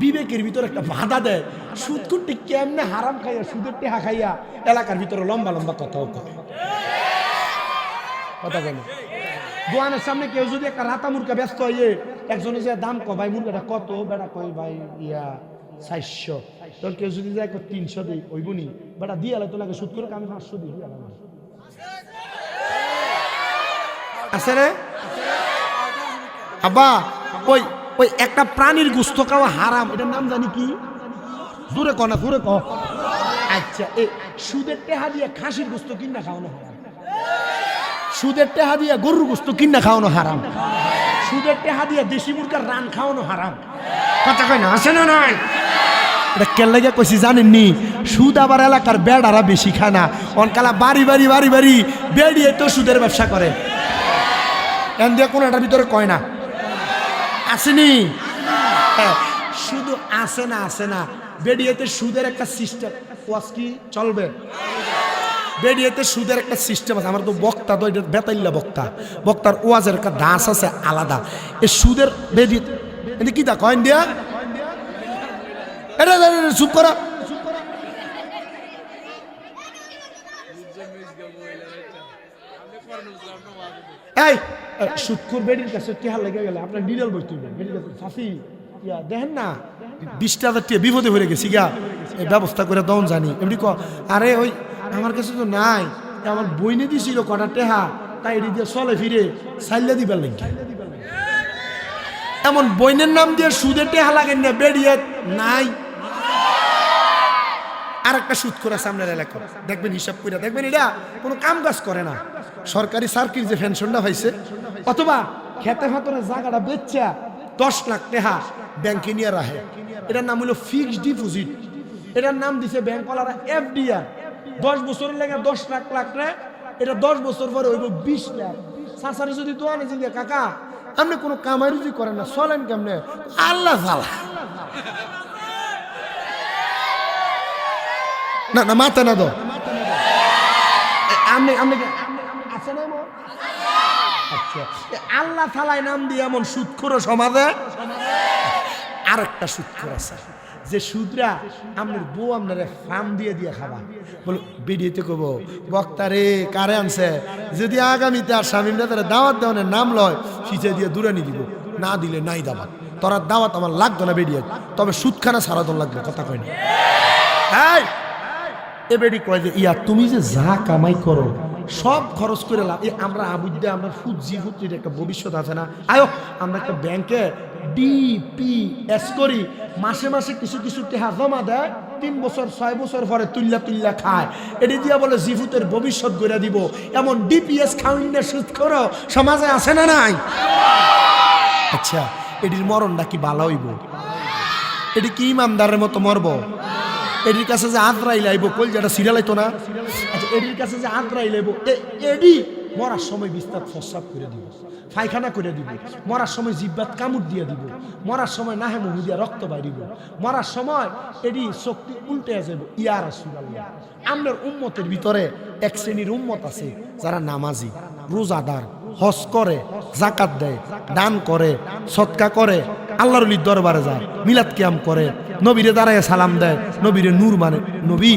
বিবেকের ভিতর একটা বাধা দেয়, সুদ করতে কেমনে হারাম খাইয়া সুদের টেহা খাইয়া এলাকার ভিতরে লম্বা লম্বা কথাও কয়। কথা কেন দোয়ানের সামনে কেউ যদি একটা রাতা মুরগা ব্যস্ত হয়ে একজনে যে দাম কয় ভাই মুরগাটা কত, বেটা কয় ভাই ইয়া 400, তখন কেউ যদি যায় 300 দিই ওইব নি বেটা দিয়ে আলো তো লাগে সুদ করে আমি 500 দিই। আছে রে আব্বা? ওই ওই একটা প্রাণীর গোস্ত খাওয়া হারাম, এটার নাম জানি কি? জোরে ক না, জোরে ক। আচ্ছা, এই সুদের টেহা দিয়ে খাসির গোস্ত কিনা খাওয়ানো হারাম, সুদের টেহা দিয়ে গরুর গোস্ত কিনা খাওয়ানো হারাম, সুদের টেহা দিয়ে দেশি মুরগার রান খাওয়ানো হারাম। কথা কয় না, আছে না নাই? এটা কেন লাগে কইছি জানেননি? সুদ আবার এলাকার বেড়ারা বেশি খায় না, অনকালা বাড়ি বাড়ি বাড়ি বাড়ি বেড়িয়ে তো সুদের ব্যবসা করে। এন দিয়ে কোনটার ভিতরে কয় না আসেনি? হ্যাঁ, শুধু আসে না, আসে না, বেড়িয়েতে সুদের একটা সিস্টেম ওয়াজ কি চলবে? বেড়িয়েতে সুদের একটা সিস্টেম আছে। আমার তো বক্তা তো এটা বেতাইল্লা বক্তা, বক্তার ওয়াজের একটা দাস আছে আলাদা। এই সুদের বেড়িয়ে এটা কি দা কয়েন দিয়া এটা চুপ করা। এই সুদখোর বেডির কাছে টেহা লেগে গেলে আপনার ডিটেল বলতে হবে। বেডির কাছে ফাঁসি ইয়া দেখেন না 20,000 টাকা বিপদে হয়ে গেছি গা, এই ব্যবস্থা করে দন জানি এমনি ক। আরে ওই আমার কাছে তো নাই, আমার বইনে দিছিল কটা টেহা, তাই এটি দিয়ে চলে ফিরে সাইল্লা দিবার লাগে। এমন বইনের নাম দিয়ে সুদে টেহা লাগেন না, বেড়িয়ে নাই। আর একটা সুদ করে সামনের এলাকা দেখবেন, হিসাব করে দেখবেন এটা কোনো কাম কাজ করে না। সরকারি সার্কিট যে পেনশনটা পাইছে, অথবা খেতে ফাতরে জায়গাটা বেচা 10 লাখ টাকা ব্যাংকে নিয়ে রাখে, এটার নাম হলো ফিক্সড ডিপোজিট। এটার নাম দিছে ব্যাংকওয়ালারা এফডিআর। 10 বছরের লেগে 10 লাখ লাখ রে, এটা 10 বছর পরে হইব 20 লাখ। সাসারে যদি দোয়ানে জিগে কাকা আপনি কোনো কামাই রুজি করেন না, চলেন কেমনে? আল্লাহ জালা না না, মাথা না দো আছে না? আচ্ছা, আল্লাহ থালায় নাম দিয়ে এমন সুদখোর সমাজে আর একটা সুদখোর আছে, যে সুদরা আপনার বউ আপনার ফার্ম দিয়ে দিয়ে খাবা। বলো বেরিয়েতে কব বক্তারে কারে আনছে, যদি আগামীতে আর স্বামীরা তারা দাওয়াত দেওয়ানের নাম লয়, ফিচে দিয়ে দূরে নিয়ে দিব, না দিলে নাই দাওয়াত। তোরা দাওয়াত আমার লাগতো না বেরিয়ে, তবে সুদখানা সারাদন লাগবে। কথা কয় না? হ্যাঁ, এ বেডি কয় যে ইয়া তুমি যে যা কামাই করো সব খরচ করে লাভ। আমরা আবুদ্দে আমরা ফুজি ফুজির একটা ভবিষ্যৎ আছে না, আয়ো আমরা একটা ব্যাংকে ডিপিএস করি, মাসে মাসে কিছু কিছু টাকা জমা দেয়, 3 বছর 6 বছর পরে তুল্লা তুল্লা খায়। এটি দিয়া বলে জিফুতের ভবিষ্যৎ গড়ে দিব। এমন ডিপিএস খাওয়িনে সুদ করো সমাজে আছে না নাই? আচ্ছা, এটির মরণটা কি ভালো হইব? এটি কি ইমানদারের মতো মরব? এটির কাছে যে আদ্রাইল আইব, কল যেটা সিরিয়াল আইতো না? আচ্ছা, এটির কাছে যে আদ্রাইল আইব, এডি মরার সময় বিস্তার ফসাব করে দিব, পায়খানা করে দিব, মরার সময় জিব্বাত কামড় দিয়ে দিব, মরার সময় নাহে মুহু দিয়া রক্ত বাইরিব, মরার সময় এডি শক্তি উল্টে যাব। ইয়া রাসূলুল্লাহ, আমরার উম্মতের ভিতরে এক শ্রেণীর উম্মত আছে যারা নামাজি, রোজাদার, হজ করে, যাকাত দেয়, দান করে, সদকা করে, আল্লাহর ওলির দরবারে যায়, মিলাদ কিয়াম করে, নবীরে দাঁড়ায় সালাম দেয়, নবীরে নূর মানে। নবী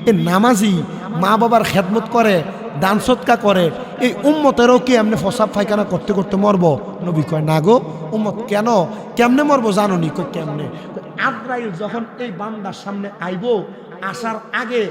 এ নামাজি, মা বাবার খেদমত করে, দান সদকা করে, এই উম্মতেরও কি এমনি ফসাব পায়খানা করতে করতে মরব? নবী কয় না গো উম্মত, কেন কেমনে মরব জানো নি? কয় কেমনে? আজরাইল যখন এই বান্দার সামনে আইব, আসার আগে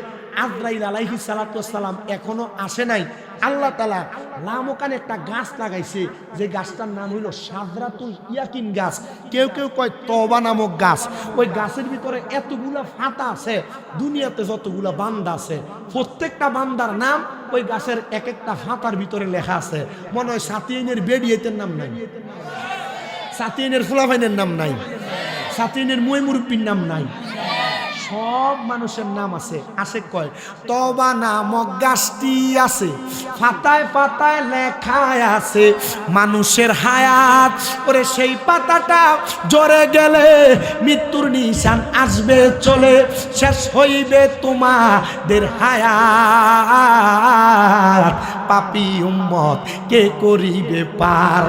আজরাইল আলাইহিস সালাতু ওয়াস সালাম এখনো আসে নাই, আল্লাহ তাআলা লামকানে একটা গাছ লাগাইছে, যে গাছটার নাম হইল সাদরাতুল ইয়াকিন গাছ, কেউ কেউ কয় তওবা নামক গাছ। ওই গাছের ভিতরে এতগুলা ফাতা আছে, দুনিয়াতে যতগুলা বান্দা আছে প্রত্যেকটা বান্দার নাম ওই গাছের এক একটা ফাতার ভিতরে লেখা আছে। মনে হয় সাতিয়াইনের বেডিয়েতের নাম নাই, সাতিয়াইনের ফুলাফাইনের নাম নাই, সাতিয়াইনের মুই মুরব্বির নাম নাই, সব মানুষের নাম আছে। আসে কয় তওবা নামক গাছটি আছে, পাতায় পাতায় লেখায় আছে মানুষের হায়াত। ওরে সেই পাতাটা জড়ে গেলে মৃত্যুর নিশান আসবে চলে, শেষ হইবে তোমাদের হায়াত। পাপী উম্মত কে করিবে পার,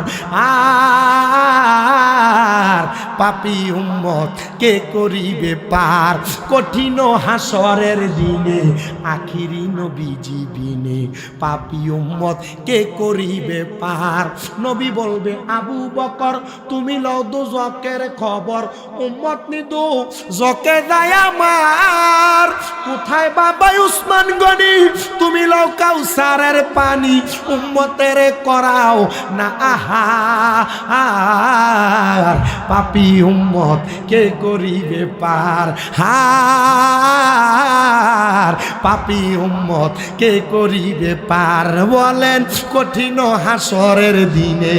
আর পাপী উম্মত কে করিবে পার। কঠিন হাসরের দিনে আখিরি নবীজি বিনে, পাপী উম্মত কে করিবে পার। নবী বলবে আবু বকর তুমি লও দোজকের খবর, উম্মত নি দোজকে যায় আমার, কোথায় বাবা উসমান গনি, তুমি লও কাউসারের পানি, উম্মতের করাও না আহার, পাপী উম্মত কে করিবে পার, হার পাপী উম্মত কে করিবে পার। বলেন কঠিন হাসরের দিনে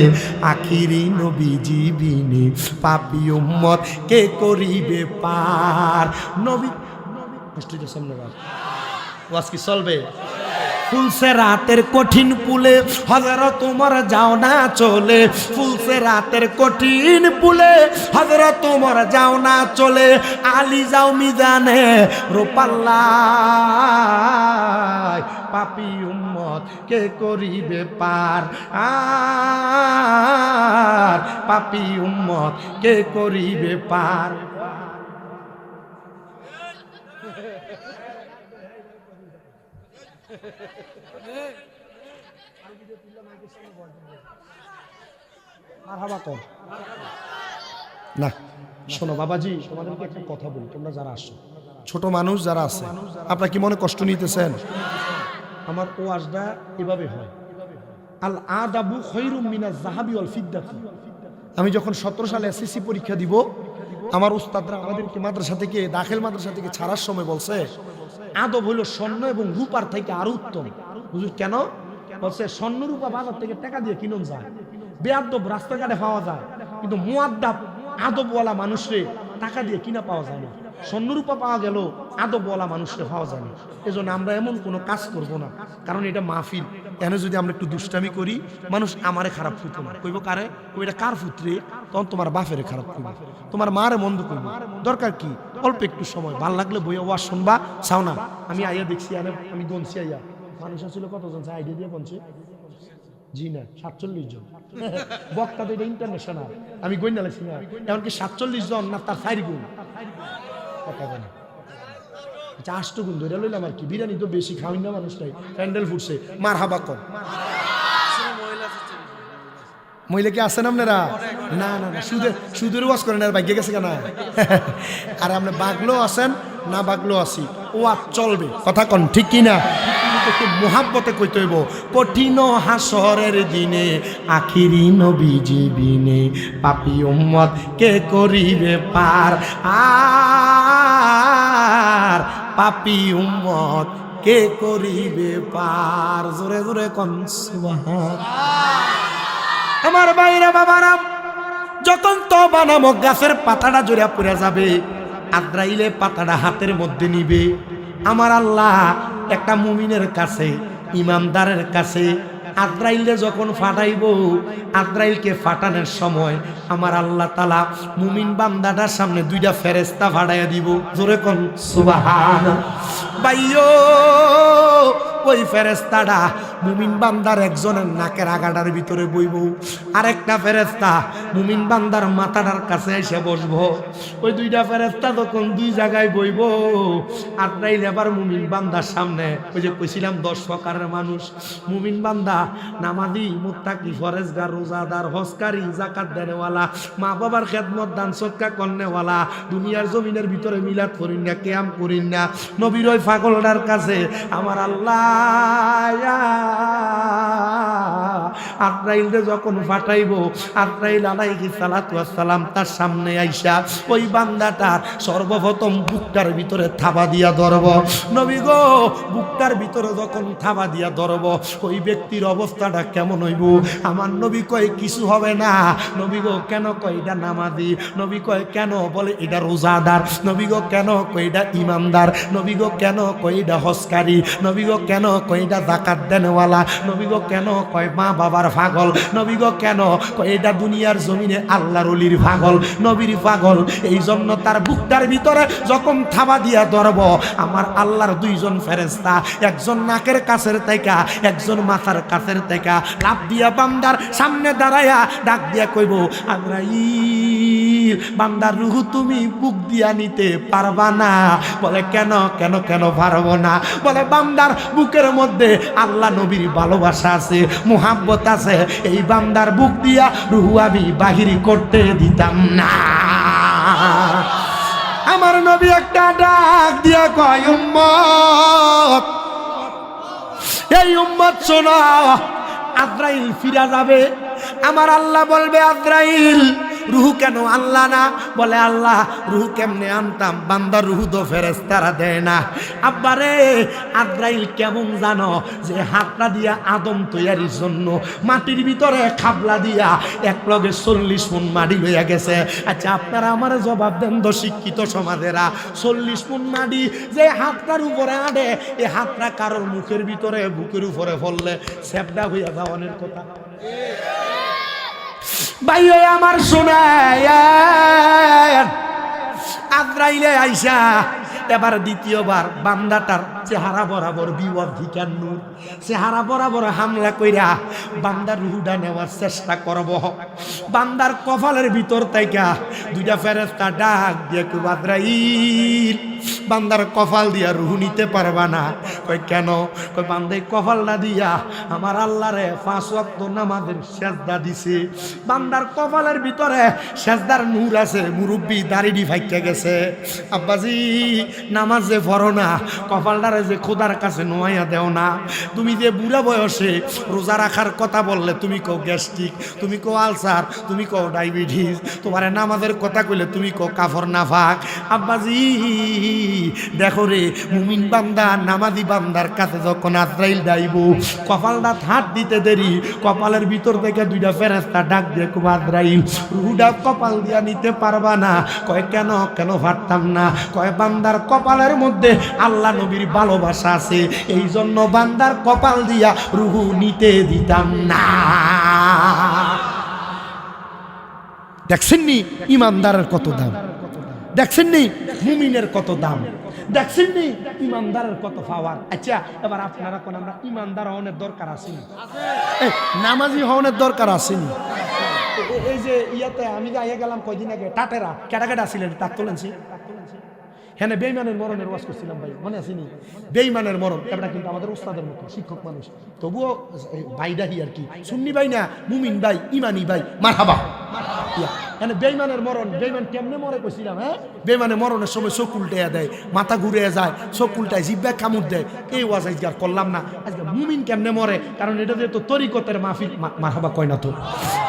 আখিরি নবীজি বিনে পাপী উম্মত কে করিবে পার। নবী সামনে ওয়াজ কি চলবে? ফুলসে রাতের কঠিন পুলে হযরত ওমর যাও না চলে, ফুলসে রাতের কঠিন পুলে হযরত ওমর যাও না চলে, আলী যাও মিজানে রূপাল্লাহ, পাপী উম্মত কে করিবে পার, আর পাপী উম্মত কে করিবে পার। না শোনো বাবাজি, তোমাদেরকে একটা কথা বলি, তোমরা যারা আসো ছোট মানুষ যারা আছে, আপনারা কি মনে কষ্ট নিতেছেন? আমার ওয়াজটা এভাবে হয়, আল আদাবু খায়রুম মিনাজ যাহাবি ওয়াল ফিদ্দাতি। আমি যখন 17 সালে এসএসসি পরীক্ষা দিব, আমার উস্তাদরা আমাদেরকে মাদ্রাসা থেকে, দাখিল মাদ্রাসা থেকে ছাড়ার সময় বলছে আদব হইল স্বর্ণ এবং রূপার থেকে আরো উত্তম। হুজুর কেন? বলছে স্বর্ণ রূপা বাজার থেকে টাকা দিয়ে কিনুন যায়, বেয়াদব রাস্তাঘাটে পাওয়া যায়, কিন্তু মুআদ্দাব আদবওয়ালা মানুষরে টাকা দিয়ে কিনা পাওয়া যায় না। স্বর্ণরূপা পাওয়া গেল, আদবওয়ালা মানুষরে পাওয়া যায় না। এজন্য আমরা এমন কোনো কাজ করব না, কারণ এটা মাহফিল। এনে যদি আমরা একটু দুষ্টামি করি, মানুষ আমারে খারাপ ফুটে না, কইব কারে, কই এটা কার পুত্রে, তখন তোমার বাপেরে খারাপ করবে, তোমার মারে মন্দ করবে। দরকার কি অল্প একটু সময়, ভাল লাগলে বইয়া ওয়াজ শুনবা, চাও না। আমি আইয়া দেখছি, আমি গনছি আইয়া মানুষ ছিল কতজন, আইডিয়া দিয়ে গনছে, জি না 47 জন বক্তা, তো এটা ইন্টারন্যাশনাল, আমি গইনা লাগছি না, এমনকি 47 জন না তার 4 গুণ কথা বলে, 8 গুণ ধরে লইলাম আর কি। বিরিয়ানি তো বেশি খাওয়াই না মানুষটাই, প্যান্ডেল ফুটছে, মার হাবা কর। মহিলা কি আছেন আপনারা? না না না, সুদের ওয়াজ করেন, আর ভাগ্যে গেছে কেন? আর আপনি বাগলো আছেন না বাগলো আছি, ও আর চলবে, কথা কন ঠিক কিনা? মোহাব্বতে কইতে হইব, কঠিন হাসরের দিনে আখিরি নবীজি বিনে পাপী উম্মত কে করিবে পার, আর পাপী উম্মত কে করিবে পার। জোরে জোরে কোন সুবহানাল্লাহ। আমার ভাইরা বাবারা, যখন তওবা নামক গাছের পাতাটা জোড়া পড়ে যাবে, আজরাইলে পাতাটা হাতের মধ্যে নিবে, আমার আল্লাহ একটা মুমিনের কাছে, ইমানদারের কাছে আজরাইলে যখন ফাটাইব, আজরাইলকে ফাটানোর সময় আমার আল্লাহ তাআলা মুমিন বান্দাটার সামনে 2টা ফেরেশতা ফাটাইয়া দিব। জোরে কোন সুবহানাল্লাহ। ভাইও ওই ফেরেশতাটা মুমিন বান্দার একজনের নাকের আগাটার ভিতরে বইব, আরেকটা ফেরেশতা মুমিন বান্দার মাথাটার কাছে এসে বসবো। ওই 2টা ফেরেশতা যখন 2 জায়গায় বইব, আজরাইল এবার মুমিন বান্দার সামনে, ওই যে কইছিলাম 10 প্রকারের মানুষ, মুমিন বান্দা নামাজি, মুত্তাকি, ফরেজগার, রোজাদার, হজকারী, যাকাত দেনেওয়ালা, মা বাবার খেদমত দান সদকা করনেওয়ালা, দুনিয়ার জমিনের ভিতরে মিলাদ করিন না, কিয়াম করিন না, নবীর ওই পাগলটার কাছে আমার আল্লাহ আজরাইলকে যখন ফাটাইব, আজরাইল আলাইহিস সালাতু ওয়াস সালাম তার সামনে আইসা ওই বান্দাটার সর্বপ্রথম বুকটার ভিতরে থাবা দিয়া ধরব। নবী গো, বুকটার ভিতরে যখন থাবা দিয়া ধরব, ওই ব্যক্তির অবস্থাটা কেমন হইব? আমার নবী কয় কিছু হবে না। নবী গো কেন? কয় এটা নামাজি। নবী কয় কেন? বলে এটা রোজাদার। নবী গো কেন? কয় এটা ইমানদার। নবী গো কেন? কয় এটা হজকারী। নবী গো কেন? কয় এটা যাকাত দেনওয়ালা। নবী গো কেন? কয় মা বাবার পাগল। নবী গো কেন? কয় এটা দুনিয়ার জমিনে আল্লাহর ওলির পাগল, নবীর পাগল। এই জন্য তার বুকটার ভিতরে যখন থাবা দিয়া ধরব, আমার আল্লাহর 2 জন ফেরেশতা, একজন নাকের কাছের থেকে, একজন মাথার কাছের থেকে লাফ দিয়া বান্দার সামনে দাঁড়ায়া ডাক দিয়া কইব, আজরাইল, বান্দার রূহ তুমি বুক দিয়া নিতে পারবা না। বলে কেন? কেন কেন পারবো না? বলে বান্দার বুকের মধ্যে আল্লাহ নবীর ভালোবাসা আছে, মুহাব্বত আছে, এই বান্দার বুক দিয়া রূহ আমি বাহির করতে দিতাম না। আমার নবী একটা ডাক দিয়া কয়, উম্মত, এই উম্মত শোনো, আজরাইল ফিরা যাবে। আমার আল্লাহ বলবে, আজরাইল রুহু কেন আনলা না? বলে, আল্লাহ রুহু কেমনে আনতাম, বান্দার রুহু তো ফেরেশতারা দেয় না। আব্বারে, আজরাইল কেমন জানো, যে হাতটা দিয়া আদম তৈয়ারির জন্য মাটির ভিতরে খাবলা দিয়া এক লগে 40 মণ মাটি লইয়া গেছে। আচ্ছা, আপনারা আমার জবাব দেন তো শিক্ষিত সমাজেরা, 40 মণ মাটি যে হাতটার উপরে আড়ে, এই হাতটা কারোর মুখের ভিতরে বুকের উপরে ফললে সেপডা হইয়া যাওয়ানের কথা। ভাই আমার শোনায়, আজরাইলে আইসা এবার দ্বিতীয়বার বান্দাটার চেহারা বরাবর বিবর্ধিকার নূর, চেহারা বরাবর হামলা কইরা বান্দার রুহুটা নেওয়ার চেষ্টা করব। বান্দার কপালের ভিতর থেকে দুইটা ফেরেশতা ডাক দিয়ে কই, আজরাইল বান্দার কপাল দিয়া রুহু নিতে পারবা না। কই কেন? কই বান্দাই কপালটা দিয়া আমার আল্লাহরে 5 ওয়াক্ত নামাজের সেজদা দিছে। বান্দার কপালের ভিতরে সেজদার নূর আছে, মুরব্বি দাড়ি ফাইকা গেছে। আব্বাজি নামাজ যে পড়ো না, কপালটারে যে খোদার কাছে নোয়াইয়া দেও না। তুমি যে বুড়া বয়সে রোজা রাখার কথা বললে, তুমি কও গ্যাস্ট্রিক, তুমি কও আলসার, তুমি কও ডায়াবেটিস, তোমার নামাজের কথা কইলে তুমি কও কাফর নাফাক। আব্বাজি দেখো রে, মুমিন বান্দা নামাজি বান্দার কাছে যখন আজরাইল যাইব, কপালটা হাত দিতে দেরি, কপালের ভিতর থেকে দুইটা ফেরেশতা ডাক দিয়ে কই, আজরাইল রুহুটা কপাল দিয়া নিতে পারবা না। কয় কেন? কেন পারতাম না? কয় বান্দার কপালের মধ্যে আল্লাহ নবীর ভালোবাসা আছে, এই জন্য বান্দার কপাল দিয়া রুহু নিতে দিতাম না। দেখছেন নি ইমানদারের কত দাম? দেখছেন নি মুমিনের কত দাম? দেখছেন নি ইমানদারের কত পাওয়ার? আচ্ছা, এবার আপনারা কোন আমরা ইমানদার হওয়ার দরকার আছে না? নামাজি হওয়ার দরকার আছে না? এই যে ইয়াতে আমি যাইয়া গেলাম কয়দিন আগে, টাটেরা কেটা কেটা ছিলেন, তার তোলেনছি হ্যাঁ, বেইমানের মরণের ওয়াজ করছিলাম ভাই, মনে আসেনি? বেইমানের মরণ, এটা কিন্তু আমাদের উস্তাদের মতো শিক্ষক মানুষ, তবুও ভাইডাহি আর কি, সুন্নি ভাই না, মুমিন ভাই, ইমানি ভাই, মারহাবা। মানে বেইমানের মরণ, বেইমান কেমনে মরে কইছিলাম? হ্যাঁ, বেইমানের মরণের সময় চোখ উল্টে দেয়, মাথা ঘুরে যায়, চোখ উল্টায়, জিব্বা কামড় দেয়। এই ওয়াজ আজকে আর করলাম না। আজকে মুমিন কেমনে মরে, কারণ এটা যেহেতু তরিকতের মাহফিল, মারহাবা কয় না তো,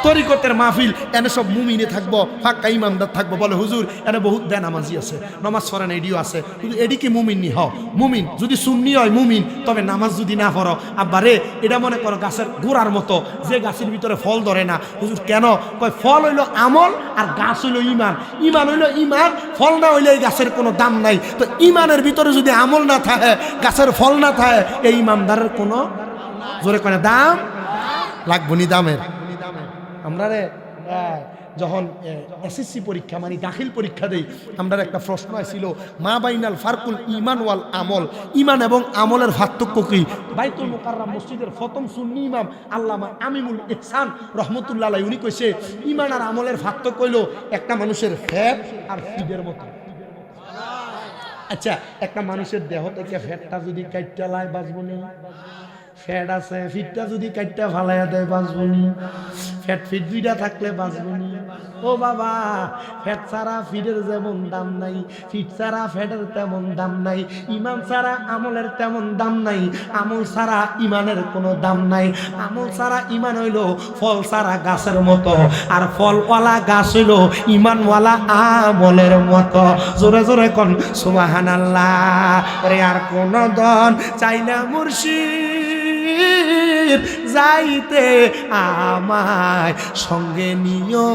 তরিকতের মাহফিল, এনে সব মুমিনে থাকবো, ফাঁকা ইমানদার থাকবো। বলে হুজুর এনে বহুত বেনামাজি আছে, নামাজ পড়ে না, এডিও আছে, কিন্তু এডি কি মুমিন নি? হ মুমিন, যদি সুন্নি হয় মুমিন, তবে নামাজ যদি না পড়ো, আব্বারে এটা মনে করো গাছের গোড়ার মতো, যে গাছের ভিতরে ফল ধরে না। হুজুর কেন? কয় ফল হইলো আমল আর গাছ হইলো ইমান। ইমান হইলো ইমান, ফল না হইলে এই গাছের কোনো দাম নাই। তো ইমানের ভিতরে যদি আমল না থাকে, গাছের ফল না থাকে, এই ইমানদারের কোনো জোরে করে দাম লাগবো নি। দামের আমরা রে যখন এসএসসি পরীক্ষা মানে দাখিল পরীক্ষা দেই, আমরা একটা প্রশ্ন ছিল, মা বাইনাল ফারকুল ইমান ওয়াল আমল, ইমান এবং আমলের পার্থক্য কি? বাইতুল মুকাররম মসজিদের প্রথম সুন্নি ইমাম আল্লামা আমিনুল ইহসান রহমতুল্লাহ আলাইহি উনি কইছে, ইমান আর আমলের পার্থক্য হইল একটা মানুষের ফ্যাট আর ফিডের মতো। আচ্ছা, একটা মানুষের দেহ থেকে ফ্যাটটা যদি কাইটটা লাই বাঁচবো না? ফ্যাট আছে, ফিটটা যদি কাইটটা ফালাইয়া দেয় বাঁচবো নি? ফ্যাট ফিট দুইটা থাকলে বাঁচবো নি? ও বাবা, ফ্যাট ছাড়া ফিটের যেমন দাম নাই, ফিট ছাড়া ফ্যাটের তেমন দাম নাই, ইমান ছাড়া আমলের তেমন দাম নাই, আমল ছাড়া ইমানের কোনো দাম নাই। আমল ছাড়া ইমান হইল ফল ছাড়া গাছের মতো, আর ফলওয়ালা গাছ হইল ইমানওয়ালা আমলের মতো। জোরে জোরে কোন সুবহানাল্লাহ। রে আর কোন দন চাই না মুর্শিদ যাইতে আমায় সঙ্গে নিও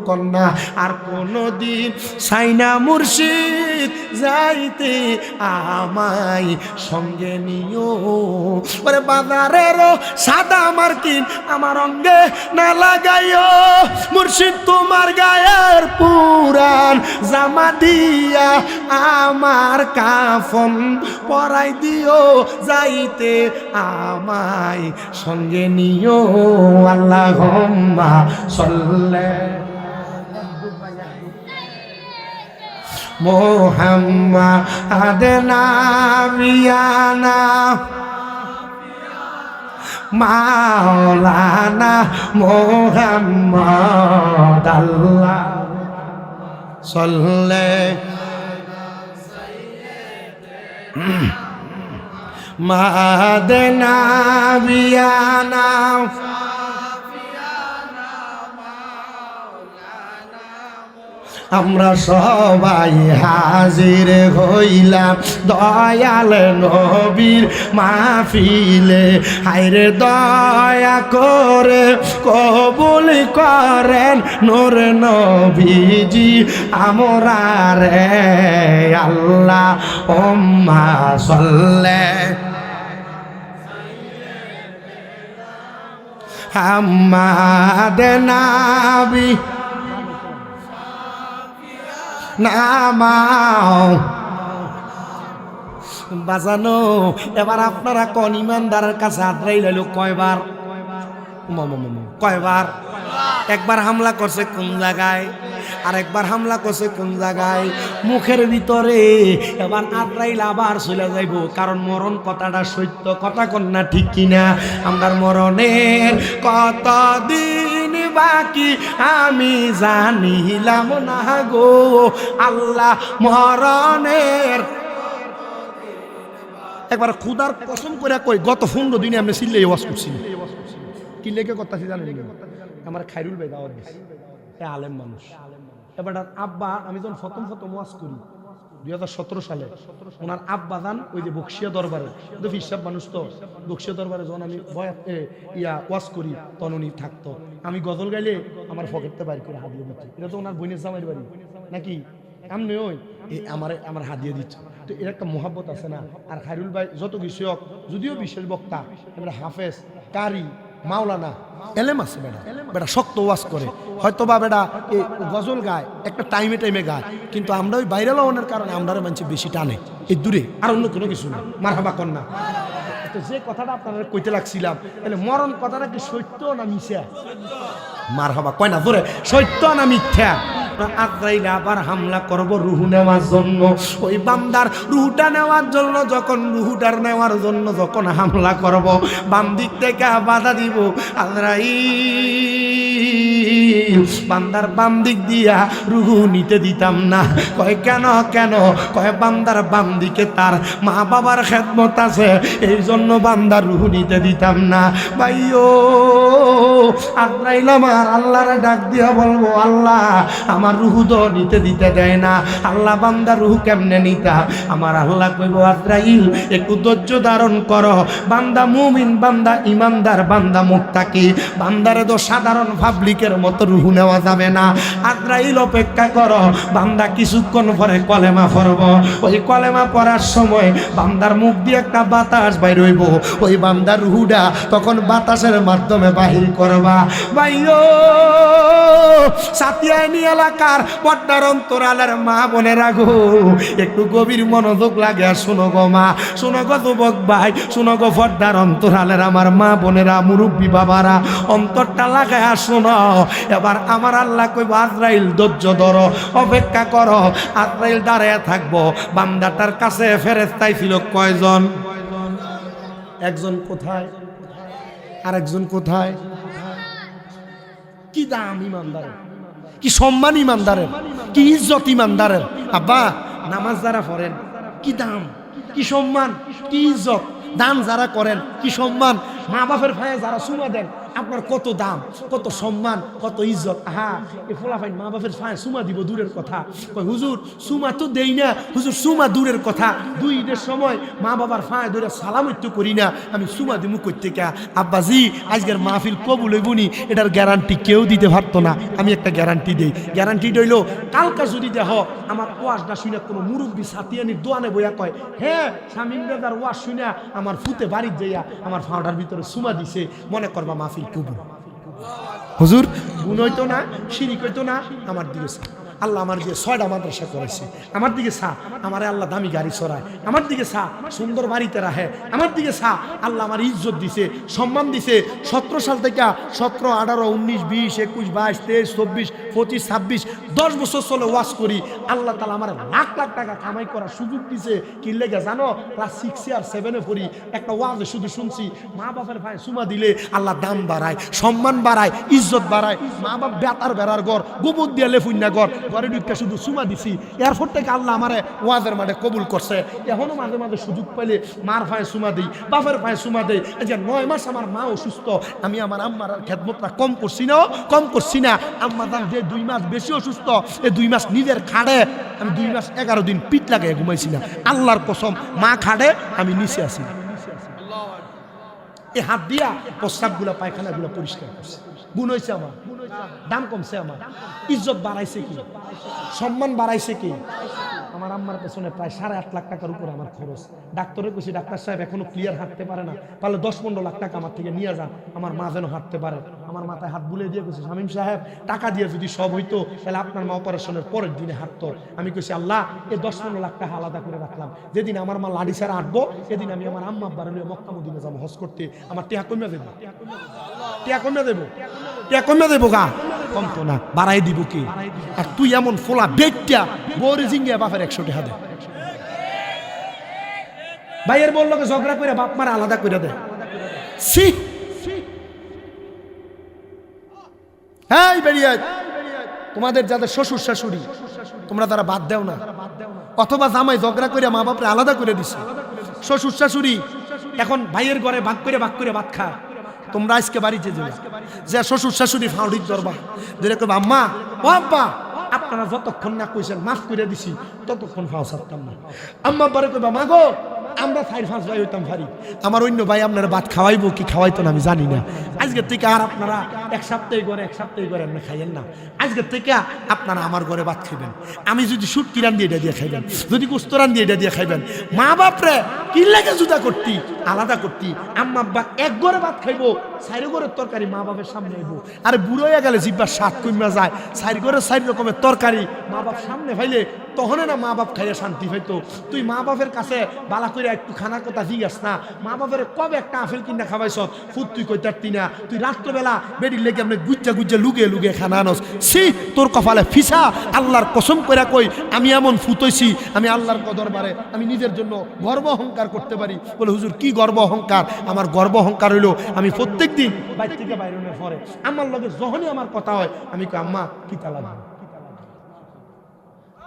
কন্যা, আর কোনদিন সাইনা মুর্শিদ যাইতে আমায় সঙ্গে নিও। ওরে বাজারের সাদা মার্কিন আমার অঙ্গে না লাগাইও, মুর্শিদ তোমার গায়ের পুরান জামা দিয়া আমার কাফন পরাই দিও, যাইতে আমায় সঙ্গে নিও। আল্লাহুম্মা সাল্লি মুহাম্মাদ নাবিয়ানা মাওলানা মুহাম্মদ আল্লাহ সাল্লি মাদেনা বিয়ানা আমরা সবাই হাজির হইলাম দয়াল নবীর মাহফিলে। হায়রে দয়া করে কবুল করেন নূর নবীজি আমরা রে আল্লাহ উম্মা সাল্লে হাম্মাদ নাবি নামাও বাজানো। এবার আপনারা কোন ইমানদারের কাছে আদ্রাই লাইল কয়বার? কয়বার? একবার হামলা করছে কোন জায়গায়, আর একবার হামলা করছে কোন জায়গায়? মুখের ভিতরে। এবার আদ্রাইল আবার চলে যাইব, কারণ মরণ কথাটা সত্য কথা কন্যা ঠিক কিনা? আমার মরণের কতদিন বাকি আমি জানিলাম না গো আল্লাহ। মরণের একবার খুদার কসম করে কই, গত 15 দিনে আমি সিল্লে ওয়াজ করছি। কি লেগে কথা জানেন? আমার খাইরুল ভাই দাওয়াত দিছে, আলেম মানুষ। এবার আব্বা, আমি যখন প্রথম ওয়াজ করি 2017 সালে, ওনার আব্বা যান ওই যে বক্সিয়া দরবারে, ফিরসাব মানুষ তো, বক্সিয়া দরবারে যখন আমি ওয়াজ করি তখন উনি থাকতো। আমি গজল গাইলে আমার পকেটতে বাইর করে হাদিয়ে দিচ্ছি। এটা তো ওনার বোনের জামাইয়ের বাড়ি নাকি? আমনি ওই আমার হাদিয়ে দিচ্ছে। তো এর একটা মোহাব্বত আছে না। আর খাইরুল ভাই যত কিছু হোক, যদিও বিশেষ বক্তা, এবার হাফেজ, কারি, মাওলানা, এলেম আছে বেটা, বেটা শক্ত ওয়াজ করে। হয়তো বা বেটা এই গজল গায় একটা টাইমে গায়, কিন্তু আমরা ওই বাইরে লাগানোর কারণে আমরা মানুষ বেশি টানে এই দূরে, আর অন্য কোনো কিছু না। মারহাবা কন্যা। তো যে কথাটা আপনারা কইতে লাগছিলাম, তাহলে মরণ কথাটা কি সত্য না মিথ্যা? মারহাবা কয় না ধরে, সত্য না মিথ্যা? আজরাইল আবার হামলা করব রুহু নেওয়ার জন্য। ওই বান্দার রুহুটা নেওয়ার জন্য, যখন রুহুটার নেওয়ার জন্য যখন হামলা করব, বাম দিক থেকে বাধা দিব আজরাইল। বান্দার বাম দিক দিয়া রুহু নিতে দিতাম না। কয় কেন? কয় বান্দার বাম দিকে তার মা বাবার খেদমত আছে, এই জন্য বান্দার রুহু নিতে দিতাম না। ভাইও আজরাইল আমার আল্লাহর ডাক দিয়া বলবো, আল্লাহ আমার রুহু তো নিতে দিতে দেয় না। আল্লাহ বান্দার রুহু কেমনে নিতা? আমার আল্লাহ কইব, আজরাইল একটু ধৈর্য ধারণ করো। বান্দা মুমিন, বান্দা ইমানদার, বান্দা মুত্তাকি, বান্দারে তো সাধারণ পাবলিকের মতো রুহু নেওয়া যাবে না। আজরাইল অপেক্ষা করো, বান্দা কিছুক্ষণ পরে কলেমা পড়ব। ওই কলেমা পড়ার সময় বান্দার মুখ দিয়ে একটা বাতাস বাইর হইব, ওই বান্দার রুহুটা তখন বাতাসের মাধ্যমে বাহির করবা। ভাইও সাতিয়ানি এলাকার পর্দার অন্তরালের মা বোনেরা গো, একটু গভীর মনোযোগ লাগে শোনো গো মা, শোনো গো যুবক ভাই, শোনো গো পর্দার অন্তরালের আমার মা বোনেরা, মুরব্বী বাবারা, অন্তরটা লাগায় শোনো। এবার আমার আল্লাহ কইব, আজরাইল ধৈর্য ধরো, অপেক্ষা করো। আজরাইল দাঁড়ায় থাকবো। বান্দাটার কাছে ফেরেশতা ছিল কয়জন? একজন কোথায়? আর একজন কোথায়? কি দাম ইমানদারের, কি সম্মান ইমানদারের, কি ইজ্জত ইমানদারের। আব্বা নামাজ যারা পড়েন কি দাম, কি সম্মান, কি ইজ্জত। দান যারা করেন কি সম্মান। মা বাপের ভাইয়ে যারা সুমা দেন আপনার কত দাম, কত সম্মান, কত ইজ্জত। আহা এই ফোলাফাইন মা বাপের ভাইয়ে সুমা দিব দূরের কথা, কই হুজুর সুমা তো দেই না, হুজুর সুমা দূরের কথা। 2 ঈদের সময় মা বাবার ভাইয়ে ধরে সালাম একটু করি না, আমি সুমা দিমু কই থেকে? আব্বাজি আজকের মাহফিল কবুল হইবনি এটার গ্যারান্টি কেউ দিতে পারতো না, আমি একটা গ্যারান্টি দেই। গ্যারান্টি রইল, কালকা যদি দেহ আমার ওয়াজটা শুনে কোনো মুরব্বী সাতিয়ানির দোয়ানে বইয়া কয়, হ্যাঁ শামীম দাদার ওয়াজ শুনে আমার ফুতে বাড়ির যাইয়া আমার ফাউডার ভিতরে সুমা দিছে, মনে করবা মাহফিল কবুল। হুজুর গুণ হইতো না, শিরিক হইতো না। আমার দিকে আল্লাহ আমার দিকে 6টা মাদ্রাসা করেছে, আমার দিকে আমারে আল্লাহ দামি গাড়ি চড়ায়, আমার দিকে সুন্দর বাড়িতে রাখে, আমার দিকে আল্লাহ আমার ইজ্জত দিছে, সম্মান দিছে। 17 সাল থেকে 17, 18, 19, 20, 21, 22, 23, 24, 25, 26, 10 বছর চলে ওয়াজ করি। আল্লাহ তাআলা আমার লাখ লাখ টাকা কামাই করার সুযোগ দিছে। কি লেগে জানো? ক্লাস 6 আর 7 পড়ি, একটা ওয়াজে শুধু শুনছি মা বাপের ভাই সুমা দিলে আল্লাহ দাম বাড়ায়, সম্মান বাড়ায়, ইজ্জত বাড়ায়। মা বাপ বেতার বেড়ার ঘর, গোবর দিয়ে লেফুন্না ঘর, ঘরে ঢুকে শুধু সুমা দিছি, এরপর থেকে আল্লাহ আমারে ওয়াজের মাঠে কবুল করছে। এখনো মাঝে মাঝে সুযোগ পাইলে মার পায়ে সুমা দিই, বাপের পায়ে সুমা দিই। এই যে 9 মাস আমার মা অসুস্থ, আমি আমার আম্মার খেদমতটা কম করছি না। আম্মা জান যে 2 মাস বেশি অসুস্থ, এই 2 মাস নিজের খাড়ে আমি 2 মাস 11 দিন পিঠ লাগাই ঘুমাইছি না। আল্লাহর কসম, মা খাড়ে আমি নিচে আছি। এই হাত দিয়া প্রস্রাবগুলা পায়খানাগুলো পরিষ্কার করছে। গুণ হয়েছে আমার, দাম কমছে আমার, ইজ্জত বাড়াইছে কি, সম্মান বাড়াইছে কি। আমার আম্মার পেছনে প্রায় 8.5 লাখ টাকার উপরে আমার খরচ। ডাক্তারে কইছি, ডাক্তার সাহেব এখনো ক্লিয়ার হাঁটতে পারে না, পারলে 10-15 লাখ টাকা আমার থেকে নিয়ে যান, আমার মা যেন হাঁটতে পারে। আমার মাথায় হাত বুলিয়ে দিয়ে কইছি, শামীম সাহেব টাকা দিয়ে যদি সব হইতো তাহলে আপনার মা অপারেশনের পরের দিনে হাঁটতো। আমি কইছি, আল্লাহ এই 10-15 লাখ টাকা আলাদা করে রাখলাম, যেদিন আমার মা লাড়ি ছাড়া হাঁটবো এদিন আমি আমার আম্মা আব্বার নিয়ে মক্কা মদিনা যাবো হজ করতে। আমার টিয়া কমিয়ে দেবো, টিয়া কমিয়ে দেবো গা, কমতো না, বাড়াই দিব কি। আর তুই এমন ফোলা বেটটা বউরে জিঙ্গিয়া বাপের 100 টাকা দে। ভাইয়ের বললোকে ঝগড়া করে বাপ মারা আলাদা করে দে। এই বেরিয়ে তোমাদের যাদের শ্বশুর শাশুড়ি তোমরা তারা বাদ দেও না, অথবা জামাই ঝগড়া করে মা বাপরে আলাদা করে দিছে। শ্বশুর শাশুড়ি এখন ভাইয়ের ঘরে ভাগ করে ভাত খা। তোমরা আজকে বাড়িতে যাবে, যে শ্বশুর শাশুড়ি ফাউডির দরবা যেরকম আম্মা ও আব্বা আপনারা যতক্ষণ না কইছেন মাফ করে দিছি ততক্ষণ ফাও ছাড়তাম না। আম্মা বারে কইবা মা গো আমরা 4-5 ভাই হইতাম পারি, আমার অন্য ভাই আপনারা ভাত খাওয়াইবো কি খাওয়াইতো না আমি জানি না। আজকের থেকে আর আপনারা এক সপ্তাহে করে আপনি খাইয়েন না। আজকের থেকে আপনারা আমার ঘরে ভাত খাইবেন, আমি যদি শুটকি রান দিয়ে এটা দিয়ে খাইবেন, যদি গোস্ত রান দিয়ে এটা দিয়ে খাইবেন। মা বাপরে কি লাগে জুদা করতি, আলাদা করতি। আম্মা আব্বা এক ঘরে ভাত খাইবো, 4 ঘরের তরকারি মা বাপের সামনে আইবো। আরে বুড়ো হয়ে গেলে জিব্বার স্বাদ কমে যায়, 4 ঘরের 4 রকমের তরকারি মা বাপ সামনে ফাইলে তখন না মা বাপ খাইয়া শান্তি পাইতো। তুই মা বাপের কাছে বালা করে একটু খানা কথা জিজ্ঞাস না, মা বাপের কবে একটা আপেল কিনা খাওয়াইছ ফুট তুই কই তারতি না। তুই রাত্রবেলা বেডির লেগে আপনি গুজ্জা লুগে খানা আনস। সি তোর কপালে ফিসা। আল্লাহর কসম করে কই আমি এমন ফুতইছি, আমি আল্লাহর দরবারে আমি নিজের জন্য গর্ব অহংকার করতে পারি। বলে হুজুর কি গর্ব অহংকার? আমার গর্ব অহংকার হইলো আমি প্রত্যেক দিন বাইরে থেকে বাইরনের পরে আমার লগে যখনই আমার কথা হয় আমি কই আম্মা কি তালা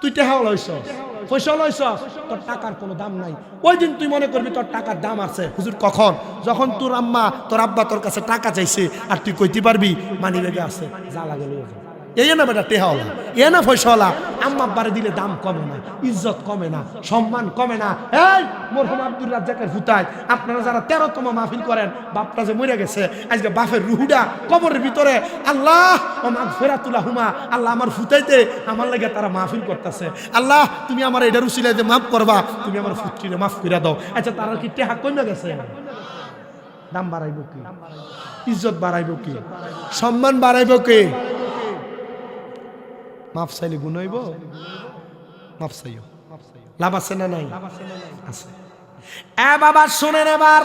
তুই টেহা লইছস, পয়সা লইছস, তোর টাকার কোনো দাম নাই। ওই দিন তুই মনে করবি তোর টাকার দাম আছে। হুজুর কখন? যখন তোর আম্মা তোর আব্বা তোর কাছে টাকা চাইছে আর তুই কইতে পারবি মানি ব্যাগে আছে, যা লাগে লইয়া যা। এই না বেটা টেহাওয়ালা, এ না পয়সাওয়ালা। আম্মা আব্বারে দিলে দাম কমে না, ইজ্জত কমে না, সম্মান কমে না। এই মরহুম আব্দুর রাজ্জাকের ফুতায় আপনারা যারা 13তম মাহফিল করেন, বাপটা যে মরে গেছে আজকে বাপের রুহুডা কবরের ভিতরে আল্লাহ ও মাগফিরাতুল্লাহুমা, আল্লাহ আমার ফুতাইতে আমার লাগে তারা মাহফিল করতেছে। আল্লাহ তুমি আমার এটার উসিলাতে মাফ করবা, তুমি আমার ফুটকিরে মাফ করে দাও। আচ্ছা তারা কি টেহা কমে গেছে? দাম বাড়াইব কি, ইজ্জত বাড়াইব কি, সম্মান বাড়াইব কি? মাফ চাইলে গুণ হইব, মাফ চাইও, লাভ আছে না নাই? আছে। এ বাবা শোনেন, এবার